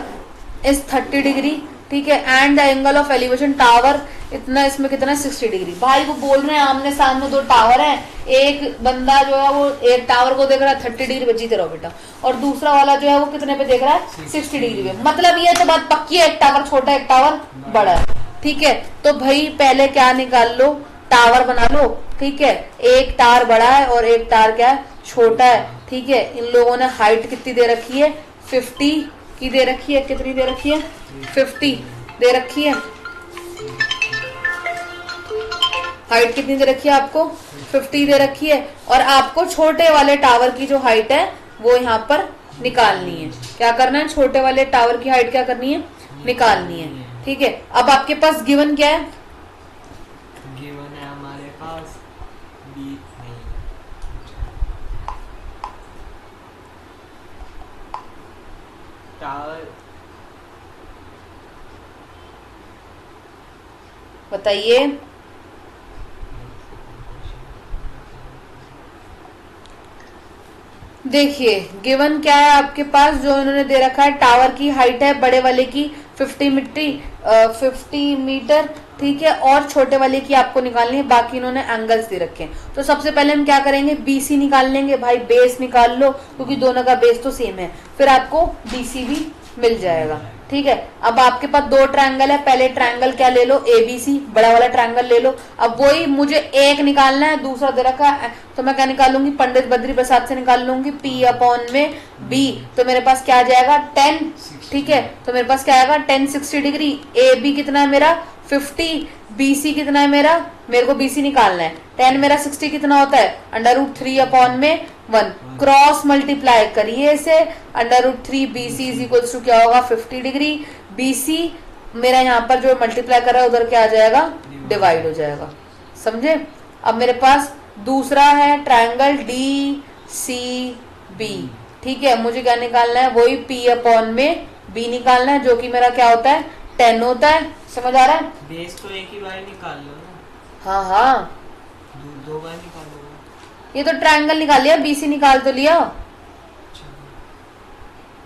S1: is 30 degree. ठीक है and the angle of elevation tower इतना इसमें कितना 60 डिग्री। भाई वो बोल रहे हैं आमने सामने दो टावर हैं, एक बंदा जो है वो एक टावर को देख रहा है 30 डिग्री पे, जीते रहो बेटा, और दूसरा वाला जो है वो कितने पे देख रहा है 60 डिग्री पे। मतलब ये तो बात पक्की है, एक टावर छोटा एक टावर बड़ा है। ठीक है, तो भाई पहले क्या निकाल लो, टावर बना लो। ठीक है, एक टावर बड़ा है और एक टावर क्या है छोटा है। ठीक है, इन लोगों ने हाइट कितनी दे रखी है 50 की दे रखी है, कितनी दे रखी है 50 दे रखी है। हाइट कितनी दे रखी है आपको 50 दे रखी है, और आपको छोटे वाले टावर की जो हाइट है वो यहाँ पर निकालनी है। क्या करना है, छोटे वाले टावर की हाइट क्या करनी है, निकालनी है। ठीक है, अब आपके पास गिवन क्या है,
S3: गिवन है हमारे पास बी नहीं टावर,
S1: बताइए। देखिए गिवन क्या है आपके पास, जो इन्होंने दे रखा है टावर की हाइट है बड़े वाले की 50 मीटर। ठीक है, और छोटे वाले की आपको निकालनी है, बाकी इन्होंने एंगल्स दे रखे हैं। तो सबसे पहले हम क्या करेंगे, बीसी निकाल लेंगे। भाई बेस निकाल लो, क्योंकि दोनों का बेस तो सेम है, फिर आपको बीसी भी मिल जाएगा। ठीक है, अब आपके पास दो ट्रायंगल है, पहले ट्रायंगल क्या ले लो एबीसी, बड़ा वाला ट्रायंगल ले लो। अब वही मुझे एक निकालना है, दूसरा दे रखा है, तो मैं क्या निकालूंगी, पंडित बद्री प्रसाद से निकाल लूंगी P अपॉन में B। तो मेरे पास क्या आ जाएगा 10। ठीक है, तो मेरे पास क्या आएगा 10 60 डिग्री। ए बी कितना है मेरा 50, BC कितना है मेरा, मेरे को BC निकालना है। 10 मेरा 60 कितना होता है √3 अपॉन में 1, क्रॉस मल्टीप्लाई करिए इसे, √3 BC इज इक्वल्स टू क्या होगा 50 डिग्री। BC मेरा यहाँ पर जो मल्टीप्लाई कर रहा है उधर क्या आ जाएगा, डिवाइड हो जाएगा। समझे। अब मेरे पास दूसरा है ट्रायंगल DCB। ठीक है, मुझे क्या निकालना है, वही P अपॉन में B निकालना है, जो कि मेरा क्या होता है 10 होता है। समझ आ रहा है।
S3: बेस तो एक ही बार निकाल लो ना।
S1: हाँ हाँ,
S3: दो बार निकाल लो।
S1: ये तो ट्रायंगल निकाल लिया, BC निकाल तो लिया,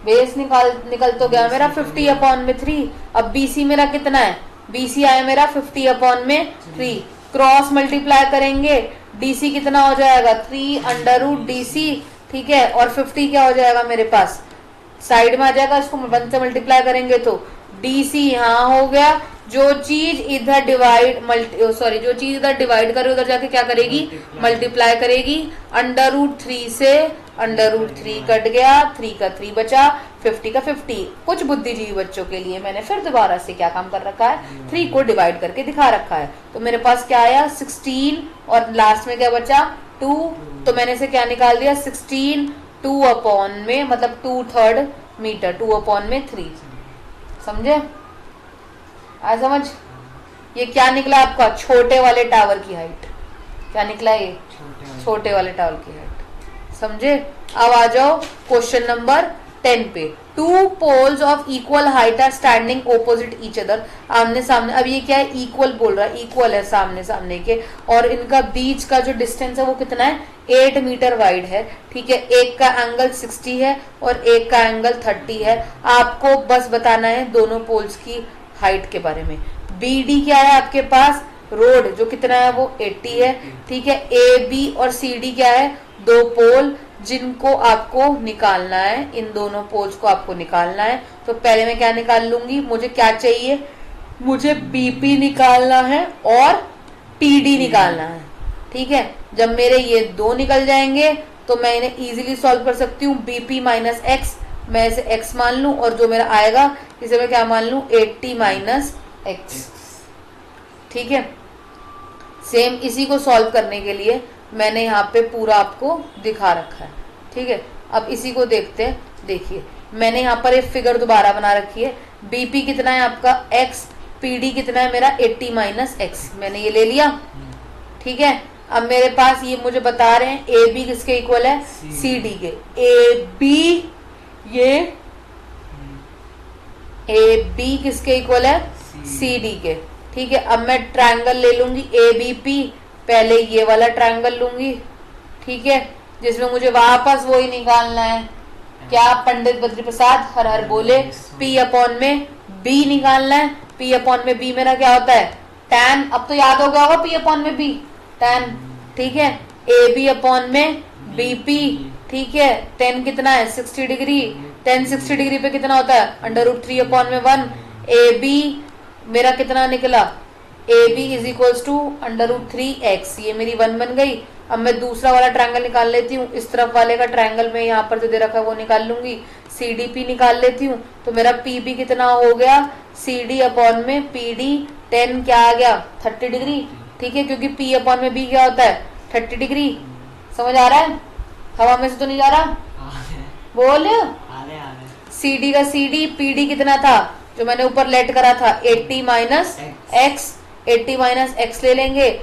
S1: बेस निकल तो गया मेरा 50 अपॉन में 3। अब BC मेरा कितना है, BC आया मेरा 50 अपॉन में 3, क्रॉस मल्टीप्लाई करेंगे, DC कितना हो जाएगा 3√DC। ठीक है, और 50 क्या हो जाएगा मेरे पास साइड में आ जाएगा, इसको 1 से मल्टीप्लाई करेंगे तो DC यहाँ हो गया। जो चीज इधर जो चीज इधर डिवाइड करे उधर जाके क्या करेगी, मल्टीप्लाई करेगी। √3 से √3 कट गया, 3 का 3 बचा, 50 का 50। कुछ बुद्धिजीवी बच्चों के लिए मैंने फिर दोबारा से क्या काम कर रखा है, 3 को डिवाइड करके दिखा रखा है। तो मेरे पास क्या आया 16, और लास्ट में क्या बचा 2। तो मैंने इसे क्या निकाल दिया 16 2 अपॉन में, मतलब 2/3 मीटर, 2 अपॉन में 3। समझे, आज समझ। ये क्या निकला आपका, छोटे वाले टावर की हाइट। क्या निकला ये, छोटे वाले टावर की हाइट। समझे। अब आ जाओ क्वेश्चन नंबर 10 पे। 2 poles of equal height are standing opposite each other, आमने सामने। अब ये क्या है, इक्वल बोल रहा है, इक्वल है सामने सामने के, और इनका बीच का जो डिस्टेंस है वो कितना है 8 मीटर वाइड है। ठीक है, एक का एंगल 60 है और एक का एंगल 30 है। आपको बस बताना है दोनों पोल्स की हाइट के बारे में। BD क्या है आपके पास, रोड जो कितना है वो 80 है। ठीक है, AB और CD क्या है, दो पोल जिनको आपको निकालना है, इन दोनों पोल्स को आपको निकालना है। तो पहले मैं क्या निकाल लूंगी, मुझे क्या चाहिए, मुझे BP निकालना है और PD निकालना है। ठीक है, जब मेरे ये दो निकल जाएंगे तो मैं इन्हें इजीली सॉल्व कर सकती हूँ। BP माइनस एक्स, मैं इसे x मान लूं, और जो मेरा आएगा इसे मैं क्या मान लूं 80 माइनस एक्स। ठीक है, सेम इसी को सॉल्व करने के लिए मैंने यहाँ पे पूरा आपको दिखा रखा है। ठीक है, अब इसी को देखते हैं। देखिए मैंने यहाँ पर एक फिगर दोबारा बना रखी है। BP कितना है आपका x, PD कितना है मेरा 80 माइनस एक्स, मैंने ये ले लिया। ठीक है, अब मेरे पास ये मुझे बता रहे हैं AB किसके इक्वल है, CD के। AB किसके इक्वल है, CD के। ठीक है, अब मैं ट्रायंगल ले लूंगी ABP, पहले ये वाला ट्रायंगल लूंगी। ठीक है, जिसमें मुझे वापस वही निकालना है, क्या पंडित बद्री प्रसाद हर हर बोले, P अपॉन में B निकालना है। P अपॉन में B मेरा क्या होता है tan, अब तो याद हो गया होगा P अपॉन में B, tan, ठीक है, AB अपॉन में BP, ठीक है, tan कितना है 60 डिग्री, tan 60 डिग्री पे कितना होता है √3 अपॉन में 1, AB मेरा कितना निकला, AB is equals to √3x, ये मेरी 1 बन गई। अब मैं दूसरा वाला ट्रायंगल निकाल लेती हूँ, इस तरफ वाले का ट्रायंगल में यहाँ पर जो दे रखा है वो निकाल लूंगी, CDP निकाल लेती हूँ, तो मेरा PB कितना हो गया, CD अपॉन में PD, tan क्या आ गया 30 डिग्री, ठीक है, क्योंकि P अपॉन में B क्या होता है 30 डिग्री। समझ आ रहा है, हवा में से तो नहीं जा रहा, बोल। CD का CD, PD कितना था जो मैंने ऊपर लेट करा था 80 माइनस x, 80 माइनस x ले लेंगे,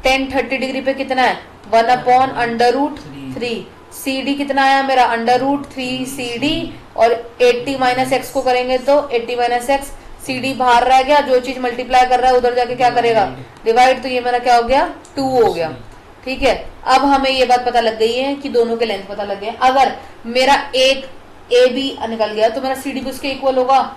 S1: tan 30 डिग्री पे कितना है 1 अपॉन √3, CD कितना आया मेरा √3 CD, और 80 माइनस x को करेंगे तो 80 माइनस x, CD बाहर रह गया, जो चीज मल्टीप्लाई कर रहा है उधर जाके क्या करेगा डिवाइड, तो ये मेरा क्या हो गया 2 हो गया, ठीक है। अब हमें ये बात पता लग गई है कि दोनों के लेंथ पता लग गए। अगर मेरा एक AB निकल गया तो मेरा CD भी उसके इक्वल होगा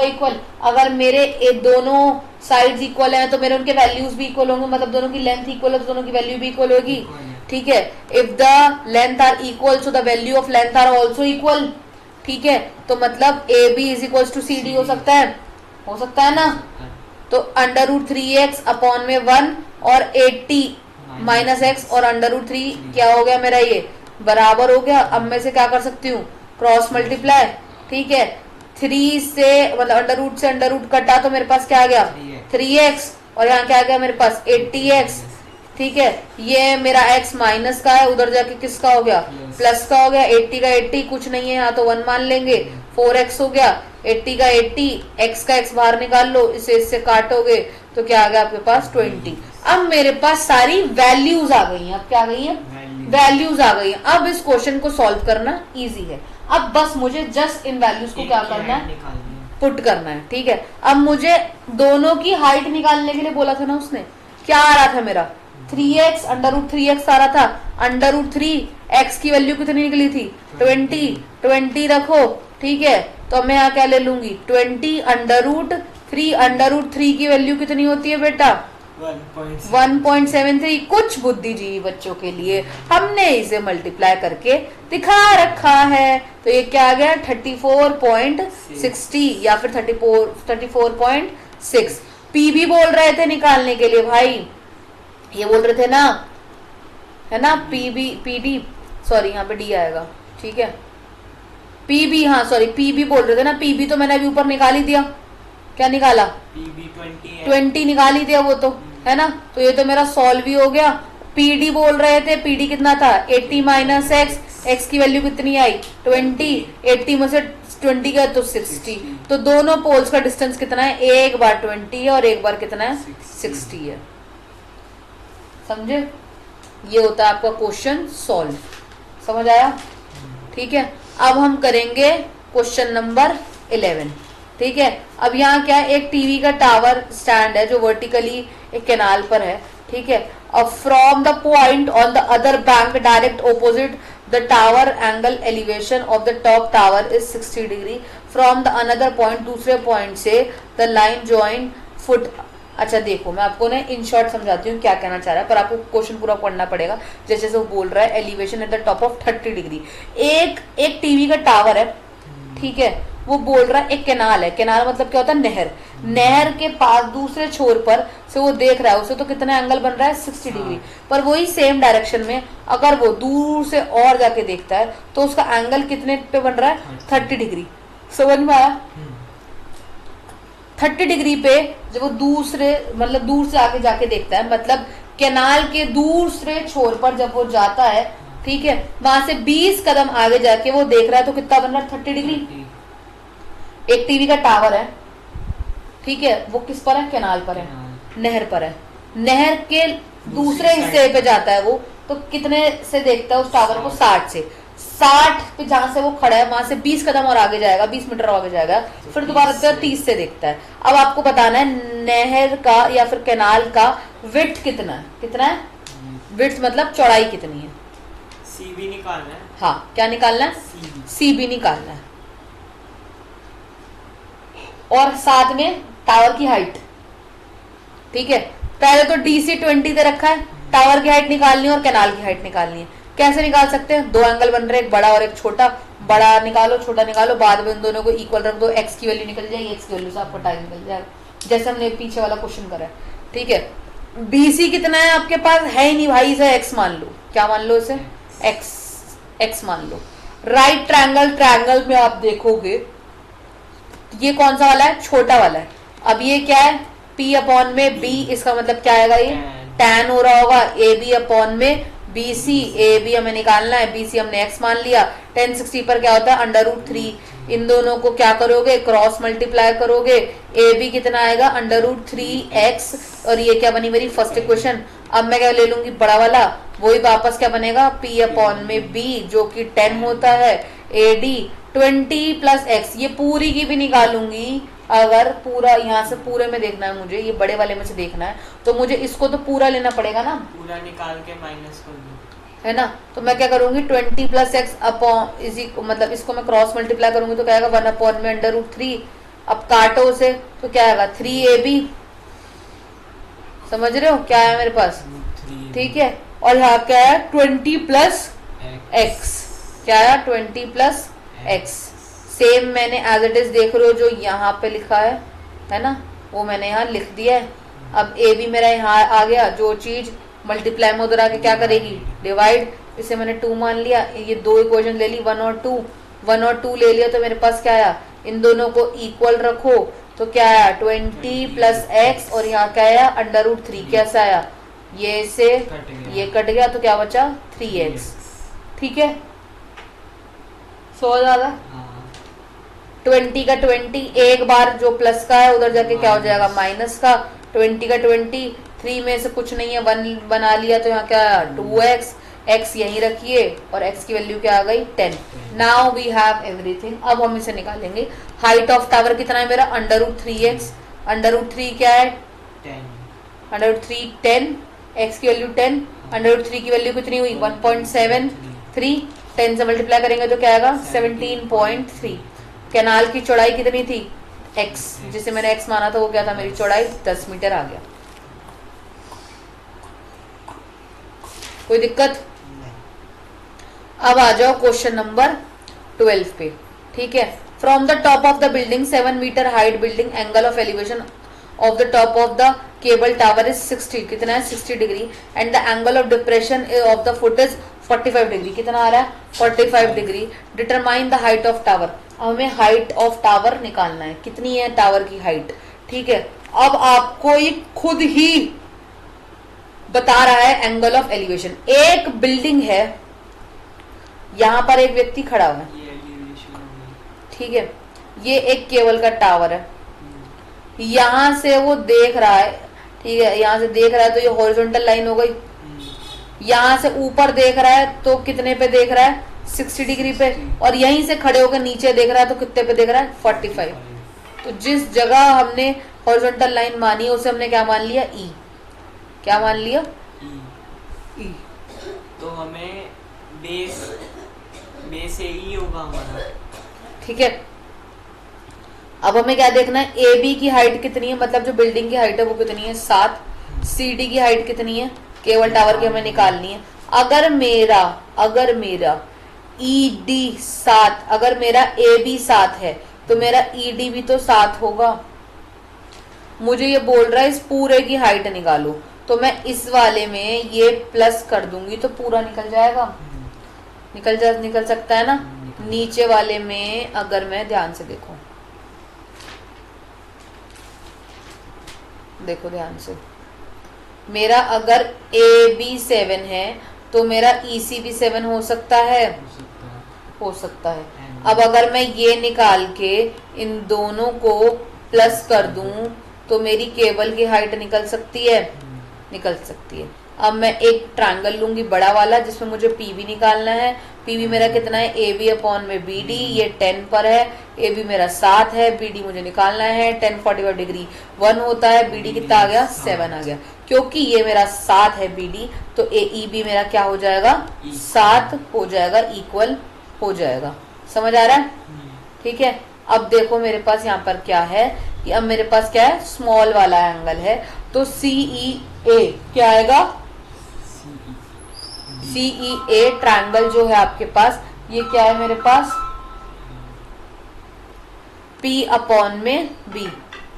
S1: इक्वल। अगर मेरे दोनों साइड्स इक्वल हैं तो मेरे उनके वैल्यूज भी इक्वल होंगे, मतलब दोनों की लेंथ इक्वल है तो दोनों की वैल्यू भी इक्वल होगी, ठीक है। If the length are equal so the value of length are also equal, ठीक है, तो मतलब AB is equal to CD हो सकता है ना, तो √3x अपॉन में 1 और 80 माइनस x और √3 क्या हो गया मेरा ये बराबर हो गया। अब मैं से क्या कर सकती हूँ क्रॉस मल्टीप्लाई, ठीक है, 3 से मतलब √ से √ कटा तो मेरे पास क्या आ गया 3x, और यहाँ क्या आ गया मेरे पास 80x, ठीक है, ये मेरा x माइनस का है, उधर जाके किसका हो गया प्लस का हो गया, 80 का 80 कुछ नहीं है यहाँ तो 1 मान लेंगे, 4x हो गया, 80 का 80, x का x बाहर निकाल लो, इसे इससे काटोगे तो क्या आ गया आपके पास 20। अब मेरे पास सारी वैल्यूज आ गई हैं, अब क्या आ गई है वैल्यूज आ गई हैं। अब इस क्वेश्चन को सॉल्व करना इजी है, अब बस मुझे जस्ट इन वैल्यूज को क्या करना है पुट करना है, ठीक है। अब मुझे दोनों की हाइट निकालने के लिए बोला था ना उसने, क्या आ रहा था मेरा 3x √3x आ रहा था, √3x की वैल्यू कितनी निकली थी 20 रखो, ठीक है, तो मैं यहाँ क्या ले लूंगी 20 √3 की वैल्यू कितनी होती है बेटा 1.73। कुछ बुद्धिजीवी बच्चों के लिए हमने इसे मल्टीप्लाई करके दिखा रखा है, तो ये क्या आ गया 34.60 या फिर 34.6। PB बोल रहे थे निकालने के लिए भाई, ये बोल रहे थे ना, है ना, PD सॉरी यहाँ पे D आएगा, ठीक है, PB, हाँ सॉरी PB बोल रहे थे ना, PB तो मैंने अभी ऊपर निकाल ही दिया, क्या निकाला
S3: PB
S1: 20 निकाल ही दिया वो तो, है ना, तो ये तो मेरा सॉल्व ही हो गया। PD बोल रहे थे, PD कितना था 80 माइनस x की वैल्यू कितनी आई 20, 80 में से 20 गया तो 60, तो दोनों पोल्स का डिस्टेंस कितना है, एक बार 20 है और एक बार कितना है 60 है, समझे। ये होता है आपका क्वेश्चन सॉल्व, समझ आया, ठीक है। अब हम करेंगे क्वेश्चन नंबर 11, ठीक है। अब यहाँ क्या है, एक टीवी का टावर स्टैंड है जो वर्टिकली एक कैनाल पर है, ठीक है। अब from the point on the other bank direct opposite the tower angle elevation of the top tower is 60 degree from the another point, दूसरे पॉइंट से द लाइन ज्वाइन फुट। अच्छा देखो मैं आपको ना इन शॉर्ट समझाती हूँ क्या कहना चाह रहा है, पर आपको क्वेश्चन पूरा पढ़ना पड़ेगा। जैसे जैसे वो बोल रहा है elevation at the top of 30 degree, एक टीवी का टावर है, ठीक है, वो बोल रहा है एक कैनाल है, कैनाल मतलब क्या होता है नहर, नहर के पास दूसरे छोर पर से वो देख रहा है, उसे तो कितना एंगल बन रहा है 60 डिग्री, पर वही सेम डायरेक्शन में अगर वो दूर से और जाके देखता है तो उसका एंगल कितने पे बन रहा है 30 डिग्री। समझ में आया, 30 डिग्री पे जब वो दूसरे मतलब दूर से आके जाके देखता है, मतलब कैनाल के दूसरे छोर पर जब वो जाता है, ठीक है, वहां से 20 कदम आगे जाके वो देख रहा है तो कितना बन रहा है 30 डिग्री। एक टीवी का टावर है, ठीक है, वो किस पर है कैनाल पर है, नहर पर है, नहर के दूसरे हिस्से पे जाता है वो, तो कितने से देखता है उस टावर को 60 से, 60 पे जहां से वो खड़ा है वहां से 20 कदम और आगे जाएगा, 20 मीटर आगे जाएगा, फिर दोबारा 30 से देखता है। अब आपको बताना है नहर का या फिर कैनाल का विड्थ कितना है, कितना है विड्थ मतलब चौड़ाई कितनी है,
S3: CB निकालना है।
S1: हाँ क्या निकालना है CB निकालना है, और साथ में टावर की हाइट, ठीक है, पहले तो DC 20 दे रखा है, टावर की हाइट निकालनी है और कैनाल की हाइट निकालनी है। कैसे निकाल सकते हैं, दो एंगल बन रहे हैं, एक बड़ा और एक छोटा, बड़ा निकालो छोटा निकालो, बाद में उन दोनों को इक्वल रख दो, एक्स की वैल्यू निकल जाएगी, एक्स की वैल्यू से आपको टाइम निकल जाएगा, जैसे हमने पीछे वाला क्वेश्चन करा है। ठीक है, BC कितना है आपके पास, है ही नहीं भाई, इसे एक्स मान लो। क्या मान लो इसे, एक्स मान लो। राइट ट्रायंगल में आप देखोगे ये कौन सा वाला है, छोटा वाला है। अब ये क्या है, P अपॉन में B, इसका मतलब क्या आएगा, ये tan हो रहा होगा, AB अपॉन में BC, AB हमें निकालना है, BC हमने x मान लिया, 1060 पर क्या होता है √3। इन दोनों को क्या करोगे, क्रॉस मल्टीप्लाई करोगे, AB कितना आएगा √3x, और ये क्या बनी मेरी फर्स्ट इक्वेशन। अब मैं क्या ले लूंगी, बड़ा वाला, वही वापस क्या बनेगा, P अपॉन में B जो कि 10 होता है, AD 20 प्लस x, ये पूरी की भी निकालूंगी। अगर पूरा यहाँ से पूरे में देखना है मुझे, ये बड़े वाले में से देखना है, तो मुझे इसको तो पूरा लेना पड़ेगा ना,
S3: पूरा निकाल के माइनस कर दो,
S1: है ना। तो मैं क्या करूंगी, 20 प्लस एक्स अपॉन इसी, मतलब इसको मैं क्रॉस मल्टीप्लाई करूंगी तो क्या आएगा 1 अपॉन में √3। अब काटो उसे तो क्या आएगा 3AB, समझ रहे हो क्या है मेरे पास, ठीक है। और यहाँ क्या है 20 प्लस एक्स, क्या है 20 प्लस एक्स। सेम मैंने एज इट इज देख रहे हो जो यहाँ पे लिखा है ना, वो मैंने यहाँ लिख दिया है। अब ए बी मेरा यहाँ आ गया, जो चीज मल्टीप्लाई में उधर आके क्या करेगी, डिवाइड। इसे मैंने 2 मान लिया, ये दो इक्वेशन ले ली, 1 और 2 ले लिया, तो मेरे पास क्या आया, इन दोनों को इक्वल रखो तो क्या आया 20 प्लस एक्स, और यहाँ क्या आया √3। कैसा आया, ये से ये कट गया तो क्या बचा 3x। ठीक है, सो ज्यादा 20 का 20, एक बार जो प्लस का है उधर जाके क्या हो जाएगा माइनस का, 20 का 20, 3 में से कुछ नहीं है 1 बना लिया, तो यहाँ क्या 2x, x यहीं रखिए और x की वैल्यू क्या आ गई 10। Now we have everything. अब हम इसे निकालेंगे। हाइट ऑफ टावर कितना है मेरा √3x, √3 क्या है 10, √3 10, x की वैल्यू 10, √3 की वैल्यू कितनी हुई 1.73, 10 से मल्टीप्लाई करेंगे तो क्या आएगा 17.3। कैनाल की चौड़ाई कितनी थी x, जिसे मैंने x माना था वो क्या था, मेरी चौड़ाई 10 मीटर आ गया। कोई दिक्कत? अब आ जाओ क्वेश्चन नंबर 12 पे। ठीक है, from the top of the building 7 metre height building, angle of elevation of the top of the cable tower is 60, कितना है 60 degree, and the angle of depression of the foot is 45 degree, कितना आ रहा है 45 degree. Determine the height of tower, हमें height of tower निकालना है, कितनी है टावर की हाइट। ठीक है, अब आपको ये खुद ही बता रहा है एंगल ऑफ एलिवेशन। एक बिल्डिंग है, यहां पर एक व्यक्ति खड़ा हुआ है, ठीक है, ये एक केबल का टावर है, यहां से वो देख रहा है, ठीक है, यहां से देख रहा है तो ये हॉरिजॉन्टल लाइन हो गई, यहां से ऊपर देख रहा है तो कितने पे देख रहा है 60 डिग्री पे, और यहीं से खड़े होकर नीचे देख रहा है तो कितने पे देख रहा है 45। तो जिस जगह हमने हॉरिजॉन्टल लाइन मानी है उसे हमने क्या मान लिया ई, क्या मान लिया ई।
S3: तो हमें बेस से ई होगा हमारा।
S1: ठीक है, अब हमें क्या देखना है, ए बी की हाइट कितनी है, मतलब जो बिल्डिंग की हाइट है वो कितनी है 7, सी डी की हाइट कितनी है, केवल टावर की हमें निकालनी है। अगर मेरा ई डी 7, अगर मेरा ए बी 7 है तो मेरा ई डी भी तो 7 होगा। मुझे ये बोल रहा है इस पूरे की हाइट निकालो, तो मैं इस वाले में ये प्लस कर दूंगी तो पूरा निकल जाएगा, निकल सकता है ना। नीचे वाले में अगर मैं ध्यान से देखो ध्यान से, मेरा अगर ए बी 7 है तो मेरा ई सी भी 7 हो सकता है। अब अगर मैं ये निकाल के इन दोनों को प्लस कर दूं तो मेरी केबल की हाइट निकल सकती है। अब मैं एक ट्रायंगल लूंगी बड़ा वाला जिसमें मुझे पी बी निकालना है। पी बी मेरा कितना है, ए बी अपॉन में बी डी, ये 10 पर है, ए बी मेरा 7 है, बी डी मुझे निकालना है, 10 45 डिग्री 1 होता है, बी डी कितना आ गया 7 आ गया। क्योंकि ये मेरा 7 है बी डी, तो ए ई बी मेरा क्या हो जाएगा 7 हो जाएगा, इक्वल हो जाएगा। समझ आ रहा है? ठीक है, अब देखो मेरे पास यहाँ पर क्या है कि अब मेरे पास क्या है, स्मॉल वाला एंगल है तो सीई ए क्या आएगा, सीई ए ट्रायंगल जो है आपके पास, ये क्या है मेरे पास, P अपॉन में B,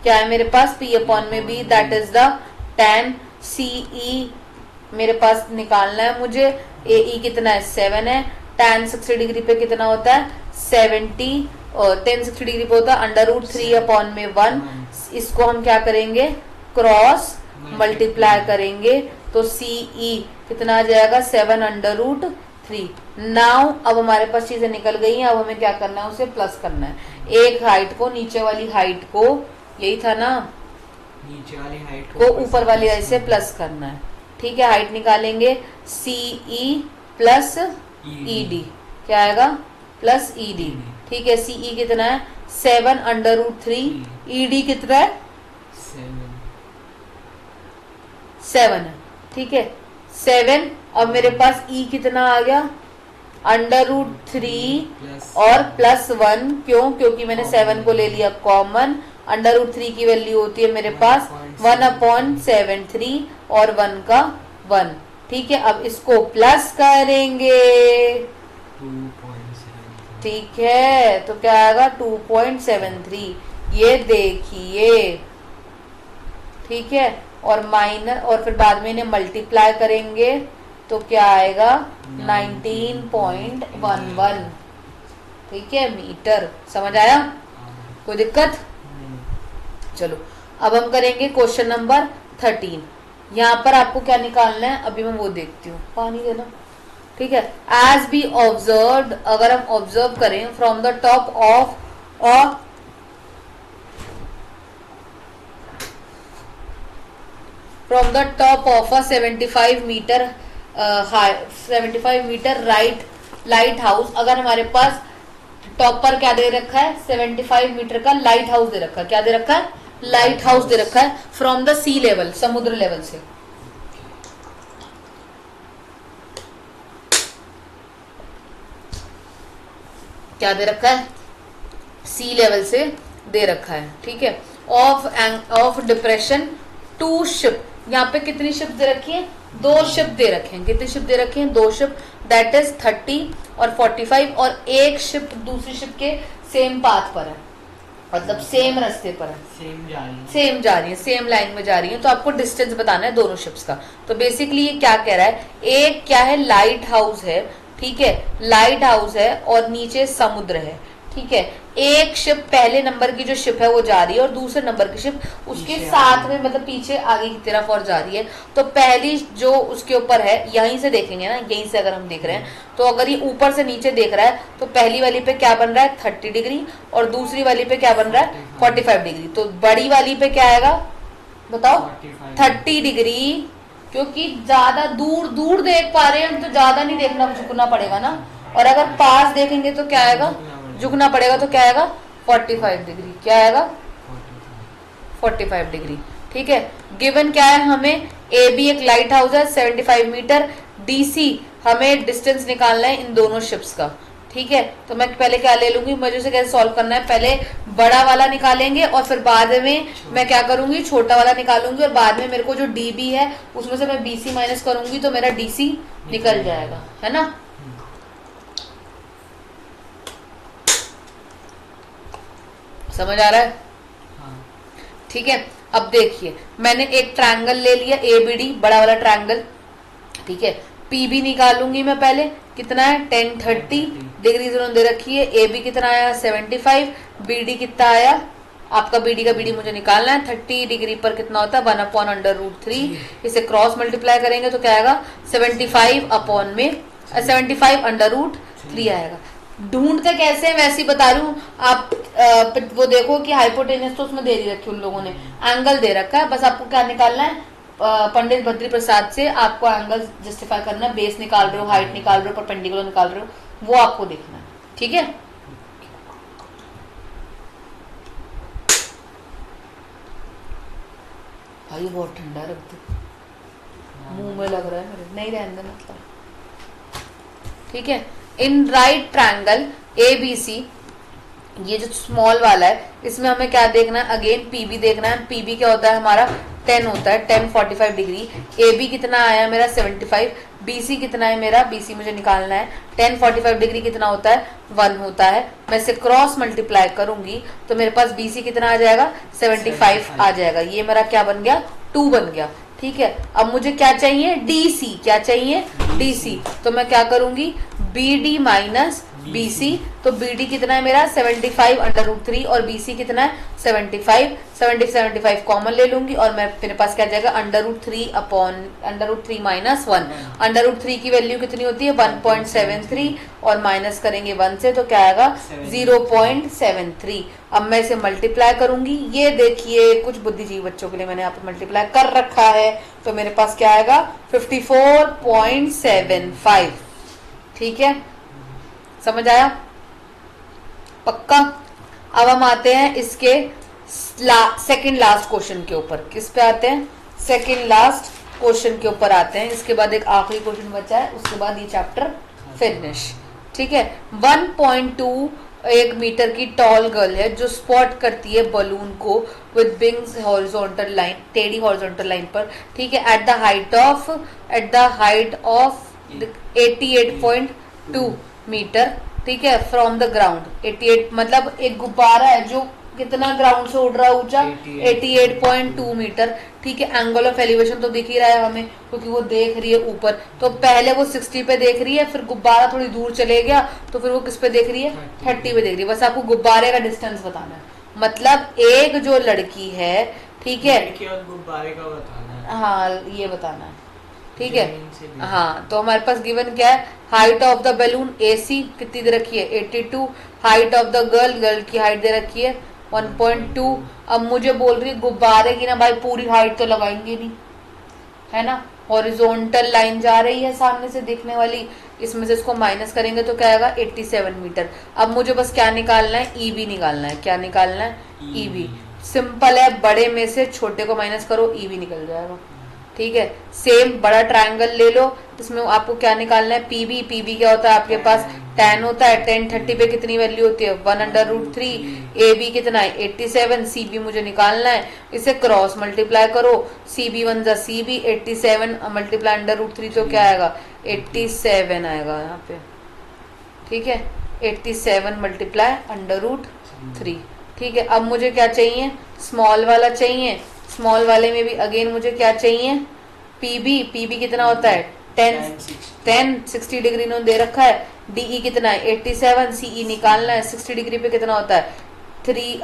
S1: क्या है मेरे पास P अपॉन में B, that is the tan CE मेरे पास निकालना है मुझे। AE कितना है 7 है, tan 60 डिग्री पे कितना होता है 70, और tan 60 डिग्री पे होता है √3 अपॉन में 1। इसको हम क्या करेंगे, क्रॉस मल्टीप्लाई करेंगे, तो CE कितना आ जाएगा 7√3। नाउ अब हमारे पास चीजें निकल गई हैं, अब हमें क्या करना है, उसे प्लस करना है। एक हाइट को नीचे वाली हाइट को, यही था ना,
S3: नीचे वाली हाइट
S1: को ऊपर वाली हाइट से प्लस करना है। ठीक है, हाइट निकालेंगे CE प्लस ED, क्या आएगा प्लस ED। ठीक है, CE कितना है 7√3, ED कितना है 7 है। ठीक है 7, अब मेरे पास E कितना आ गया √3 और +1, क्यों, क्योंकि मैंने 7 को ले लिया कॉमन। √3 की वैल्यू होती है मेरे पास 1/73 और 1 का 1। ठीक है, अब इसको प्लस करेंगे,
S3: 2.7।
S1: ठीक है, तो क्या आएगा 2.73, ये देखिए। ठीक है, और माइनस, और फिर बाद में इन्हें मल्टीप्लाई करेंगे तो क्या आएगा 19.11। ठीक है, मीटर। समझ आया, कोई दिक्कत? चलो अब हम करेंगे क्वेश्चन नंबर 13। यहाँ पर आपको क्या निकालना है, अभी मैं वो देखती हूँ, पानी देना। ठीक है, एज बी ऑब्जर्व, अगर हम ऑब्जर्व करें from the top of from the top of a 75 metre high 75 metre lighthouse. अगर हमारे पास टॉप पर क्या दे रखा है 75 मीटर का लाइट हाउस दे रखा है, क्या दे रखा है लाइट हाउस दे रखा है, फ्रॉम द सी लेवल, समुद्र लेवल से। क्या दे रखा है सी लेवल से दे रखा है। ठीक है, ऑफ डिप्रेशन 2 शिप, यहाँ पे कितनी शिप दे रखी है 2 शिप दे रखे हैं। कितनी शिप दे रखे हैं 2 शिप, दैट इज 30 और 45, और एक शिप दूसरी शिप के सेम पाथ पर है, मतलब सेम रास्ते पर है, सेम जा रही है, सेम लाइन में जा रही है। तो आपको डिस्टेंस बताना है दोनों शिप्स का। तो बेसिकली ये क्या कह रहा है, एक क्या है लाइट हाउस है, ठीक है, लाइट हाउस है और नीचे समुद्र है। ठीक है, एक शिप पहले नंबर की जो शिप है वो जा रही है और दूसरे नंबर की शिप उसके साथ में, मतलब पीछे आगे की तरफ और जा रही है। तो पहली जो उसके ऊपर है, यहीं से देखेंगे ना, यहीं से अगर हम देख रहे हैं तो अगर ये ऊपर से नीचे देख रहा है तो पहली वाली पे क्या बन रहा है 30 डिग्री और दूसरी वाली पे क्या बन रहा है 45 डिग्री। तो बड़ी वाली पे क्या आएगा बताओ 30 डिग्री, क्योंकि ज्यादा दूर दूर देख पा रहे हैं तो ज्यादा नहीं देखना, झुकना पड़ेगा ना, और अगर पास देखेंगे तो क्या आएगा झुकना पड़ेगा, तो क्या आएगा 45 डिग्री, क्या आएगा 45 डिग्री। ठीक है, गिवन क्या है हमें, ए बी एक लाइट हाउस है 75 मीटर, डीसी हमें डिस्टेंस निकालना है इन दोनों शिप्स का। ठीक है, तो मैं पहले क्या ले लूंगी, मुझे उसे कैसे सॉल्व करना है, पहले बड़ा वाला निकालेंगे और फिर बाद में मैं क्या करूंगी छोटा वाला निकालूंगी, और बाद में मेरे को जो डीबी है उसमें से मैं बीसी माइनस करूंगी तो मेरा डीसी निकल जाएगा, है ना। समझ आ रहा है? ठीक है, अब देखिए मैंने एक ट्रायंगल ले लिया ABD, बड़ा वाला ट्रायंगल। ठीक है, PB निकालूंगी मैं पहले, कितना है 1030 डिग्री उन्होंने दे रखी है। AB कितना आया 75, BD कितना आया आपका, BD का BD मुझे निकालना है, 30 डिग्री पर कितना होता है 1/√3। इसे क्रॉस मल्टीप्लाई करेंगे तो क्या आएगा 75/√3 आएगा। ढूंढते कैसे हैं वैसे ही बता रही हूँ, आप वो देखो कि हाइपोटेनस तो उसमें दे रखी उन लोगों ने, एंगल दे रखा है, बस आपको क्या निकालना है पंडित बद्री प्रसाद से आपको एंगल जस्टिफाई करना है, बेस निकाल रहे हो, हाइट निकाल रहे हो, परपेंडिकुलर निकाल रहे हो, वो आपको देखना है। ठीक है, भाई बहुत ठंडा रख दो, मुंह में लग रहा है मेरे, नहीं रहने देना मतलब। ठीक है, इन राइट ट्रायंगल ABC ये जो स्मॉल वाला है इसमें हमें क्या देखना है, अगेन पीबी देखना है। पीबी क्या होता है हमारा 10 होता है, 10 45 डिग्री। ए बी कितना आया मेरा 75, बीसी कितना है मेरा, बीसी मुझे निकालना है। 10 45 डिग्री कितना होता है 1 होता है। मैं इसे क्रॉस मल्टीप्लाई करूंगी तो मेरे पास बीसी कितना आ जाएगा 75 आ जाएगा। ये मेरा क्या बन गया 2 बन गया। ठीक है, अब मुझे क्या चाहिए डीसी, क्या चाहिए डीसी। तो मैं क्या करूंगी बीडी माइनस बीसी। तो बीडी कितना है मेरा 75 अंडर रूट 3 और बीसी कितना है 75, 75 कॉमन ले लूंगी और मैं मेरे पास क्या जाएगा under root 3 upon under root 3 minus 1। Under root 3 की वैल्यू कितनी होती है 1.73 और माइनस करेंगे 1 से तो क्या आएगा 0.73। अब मैं इसे मल्टीप्लाई करूंगी, ये देखिए कुछ बुद्धिजीवी बच्चों के लिए मैंने यहाँ पे मल्टीप्लाई कर रखा है तो मेरे पास क्या आएगा 54.75। ठीक है, समझ आया पक्का। अब हम आते हैं इसके सेकंड लास्ट क्वेश्चन के ऊपर। किस पे आते हैं सेकंड लास्ट क्वेश्चन के ऊपर आते हैं। इसके बाद एक आखिरी क्वेश्चन बचा है, उसके बाद ये चैप्टर फिनिश। ठीक है, 1.2 मीटर की टॉल गर्ल है जो स्पॉट करती है बलून को विद विंग्स हॉरिजॉन्टल लाइन, टेढ़ी हॉरिजॉन्टल लाइन पर। ठीक है, at the height of 88.2 metre. ठीक है, फ्रॉम द ग्राउंड 88 मतलब एक गुब्बारा है जो कितना ग्राउंड से उड़ रहा है ऊंचा 88.2 मीटर। ठीक है, एंगल ऑफ एलिवेशन तो दिख ही रहा है हमें क्योंकि वो देख रही है ऊपर। तो पहले वो 60 पे देख रही है, फिर गुब्बारा थोड़ी दूर चले गया तो फिर वो किस पे देख रही है 30 पे देख रही है। बस आपको गुब्बारे का डिस्टेंस बताना है। मतलब एक जो लड़की है, ठीक है,
S3: गुब्बारे का बताना है।
S1: हाँ ये बताना है। ठीक है, हाँ तो हमारे पास गिवन क्या है height of the balloon AC कितनी दे रखी है 82, हाइट ऑफ द गर्ल की हाइट दे रखी है 1.2। अब मुझे बोल रही है गुब्बारे की ना भाई पूरी हाइट तो लगाएंगे नहीं, है ना, हॉरिजॉन्टल लाइन जा रही है सामने से दिखने वाली, इसमें से इसको माइनस करेंगे तो क्या आएगा 87 मीटर। अब मुझे बस क्या निकालना है ईबी निकालना है। क्या निकालना है ईबी। सिंपल है, बड़े में से छोटे को माइनस करो ईबी निकल जाएगा। ठीक है, सेम बड़ा ट्रायंगल ले लो, इसमें आपको क्या निकालना है पीबी। पीबी क्या होता है आपके पास 10 होता है, 10 30 पे कितनी वैल्यू होती है 1/√3। ए बी कितना है 87, सी बी मुझे निकालना है, इसे क्रॉस मल्टीप्लाई करो, सी बी 1 जा सी बी 87 मल्टीप्लाई √3 तो क्या आएगा 87 आएगा यहाँ पे। ठीक है, 87 मल्टीप्लाई √3। ठीक है, अब मुझे क्या चाहिए स्मॉल वाला चाहिए। स्मॉल वाले में भी अगेन मुझे क्या चाहिए पीबी। पीबी कितना होता है 10 60 डिग्री इन्होंने दे रखा है। डीई कितना है 87, सीई निकालना है 60 डिग्री पे कितना होता है 3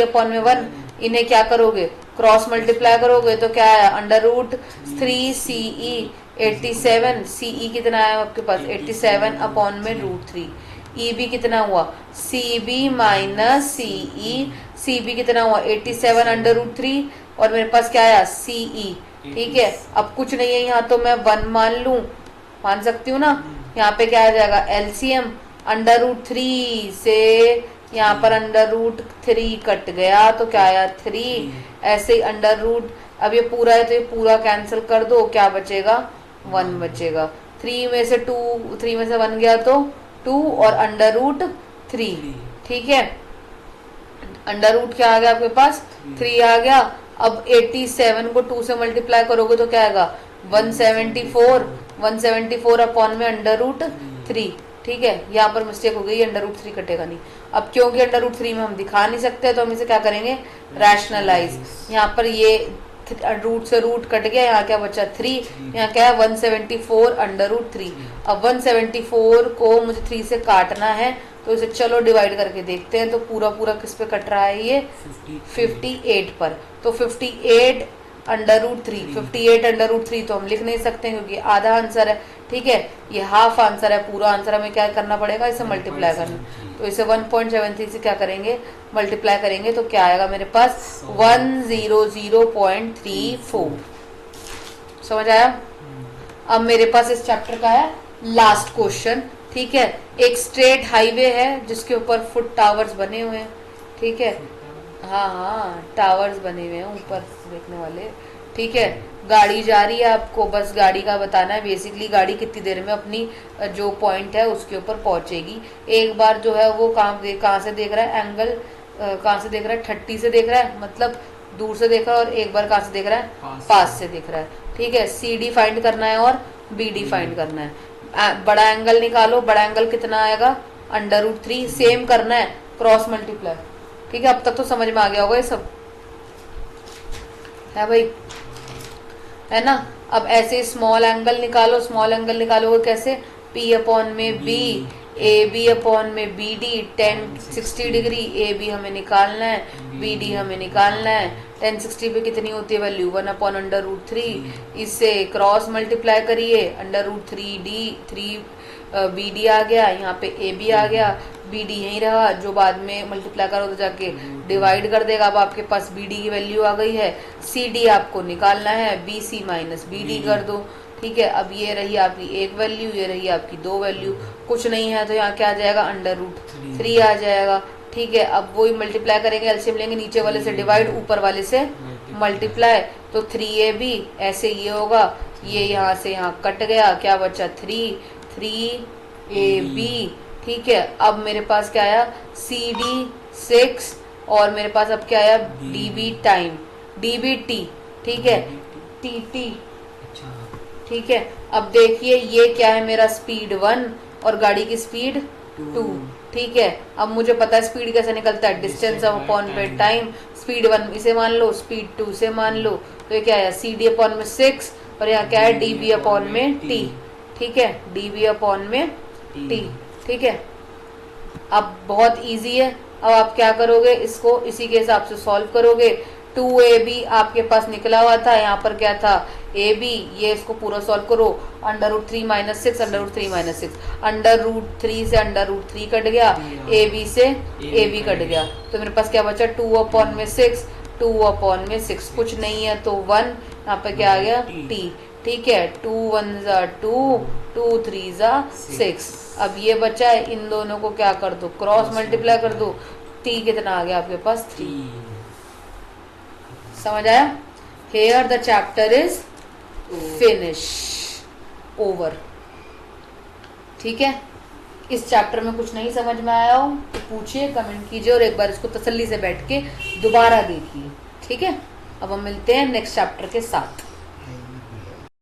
S1: अपॉन में 1। इन्हें क्या करोगे क्रॉस मल्टीप्लाई करोगे तो क्या है √3 सीई 87। सीई कितना है आपके पास 87 अपॉन में √3। ई बी कितना हुआ C B minus CE. C B कितना हुआ 87 √3 और मेरे पास क्या आया सीई। ठीक है, अब कुछ नहीं है यहाँ तो मैं 1 मान सकती हूँ ना। यहाँ पे क्या आ जाएगा एलसीएम √3 से यहाँ पर √3 कट गया तो क्या आया 3। ऐसे ही अब ये पूरा है तो ये पूरा कैंसिल कर दो, क्या बचेगा 1 बचेगा। 3 में से 1 गया तो 2 और √3। ठीक है, अंडर क्या आ गया आपके पास 3 आ गया। अब 87 को 2 से मल्टीप्लाई करोगे तो क्या आएगा 174 अपॉन में √3। ठीक है, यहाँ पर मिस्टेक हो गई √3 कटेगा नहीं। अब क्योंकि √3 में हम दिखा नहीं सकते तो हम इसे क्या करेंगे रैशनलाइज। यहाँ पर ये रूट से रूट कट गया, यहाँ क्या बचा 3, यहाँ क्या है 174 √3। अब 174 को मुझे 3 से काटना है तो इसे चलो डिवाइड करके देखते हैं। तो पूरा किस पे कट रहा है ये 58 पर। तो 58 √3 तो हम लिख नहीं सकते क्योंकि आधा आंसर है। ठीक है, ये हाफ आंसर है, पूरा आंसर हमें क्या करना पड़ेगा इसे मल्टीप्लाई करना। तो इसे 1.73 से क्या करेंगे मल्टीप्लाई करेंगे तो क्या आएगा मेरे पास 100.34। समझ आया। अब मेरे पास इस चैप्टर का है लास्ट क्वेश्चन। ठीक है, एक स्ट्रेट हाईवे है जिसके ऊपर फुट टावर्स बने हुए हैं। ठीक है, हाँ टावर्स बने हुए हैं ऊपर देखने वाले। ठीक है, गाड़ी जा रही है, आपको बस गाड़ी का बताना है बेसिकली, गाड़ी कितनी देर में अपनी जो पॉइंट है उसके ऊपर पहुंचेगी। एक बार जो है वो कहाँ से देख रहा है, एंगल कहाँ से देख रहा है, 30 से देख रहा है, मतलब दूर से देख रहा है, और एक बार कहाँ से देख रहा है, पास से देख रहा है। ठीक है, सी डी फाइंड करना है और बी डी फाइंड करना है। बड़ा एंगल निकालो, बड़ा एंगल कितना आएगा, √3, सेम करना है, क्रॉस मल्टीप्लाई। ठीक है, अब तक तो समझ में आ गया होगा ये सब, है भाई, है ना। अब ऐसे स्मॉल एंगल निकालो, स्मॉल एंगल निकालोगे कैसे, P अपॉन में B, AB अपॉन में BD, 1060 डिग्री, AB हमें निकालना है, BD हमें निकालना है। 1060 पे कितनी होती है वैल्यू, 1 अपॉन √3, इससे क्रॉस मल्टीप्लाई करिए, √3D, 3BD आ गया, यहाँ पे AB आ गया, BD यहीं रहा, जो बाद में मल्टीप्लाई करो तो जाके डिवाइड कर देगा। अब आपके पास BD की वैल्यू आ गई है, CD आपको निकालना है, BC माइनस BD कर दो। ठीक है, अब ये रही आपकी एक वैल्यू, ये रही आपकी दो वैल्यू, कुछ नहीं है तो यहाँ क्या आ जाएगा, √3 आ जाएगा। ठीक है, अब वही मल्टीप्लाई करेंगे, एलसीएम लेंगे, नीचे वाले से डिवाइड, ऊपर वाले से मल्टीप्लाई, तो 3AB, ऐसे ये होगा, ये यहाँ से यहाँ कट गया, क्या बचा 3AB। ठीक है, अब मेरे पास क्या आया, CD 6, और मेरे पास अब क्या आया, DB टाइम, DBT। ठीक है, TT। ठीक है, अब देखिए ये क्या है, मेरा स्पीड 1 और गाड़ी की स्पीड 2। ठीक है, अब मुझे पता है स्पीड कैसे निकलता है, distance upon by time, speed 1 इसे मान लो, स्पीड 2 से मान लो, तो ये क्या है, CD अपॉन में 6, और यहाँ क्या है, DB अपॉन में T। ठीक है, DB अपॉन में T। ठीक है, अब बहुत इजी है, अब आप क्या करोगे, इसको इसी के हिसाब से सॉल्व करोगे। 2AB आपके पास निकला हुआ था, यहाँ पर क्या था, AB, ये इसको पूरा सॉल्व करो, √3 माइनस 6, √3 माइनस 6, √3 से √3 कट गया, AB से AB कट गया, तो मेरे पास क्या बचा, 2 अपॉन में 6, 2 अपॉन में 6, कुछ नहीं है तो 1, यहाँ पे क्या आ गया, T। ठीक है, 2 1 2, 2 3 6। अब ये बचा है, इन दोनों को क्या कर दो, क्रॉस मल्टीप्लाई कर दो, T कितना आ गया आपके पास, 3। समझ आया, here the chapter is finish, over. ठीक है, इस चैप्टर में कुछ नहीं समझ में आया हो तो पूछिए, कमेंट कीजिए, और एक बार इसको तसल्ली से बैठ के दोबारा देखिए। ठीक है, अब हम मिलते हैं नेक्स्ट चैप्टर के साथ।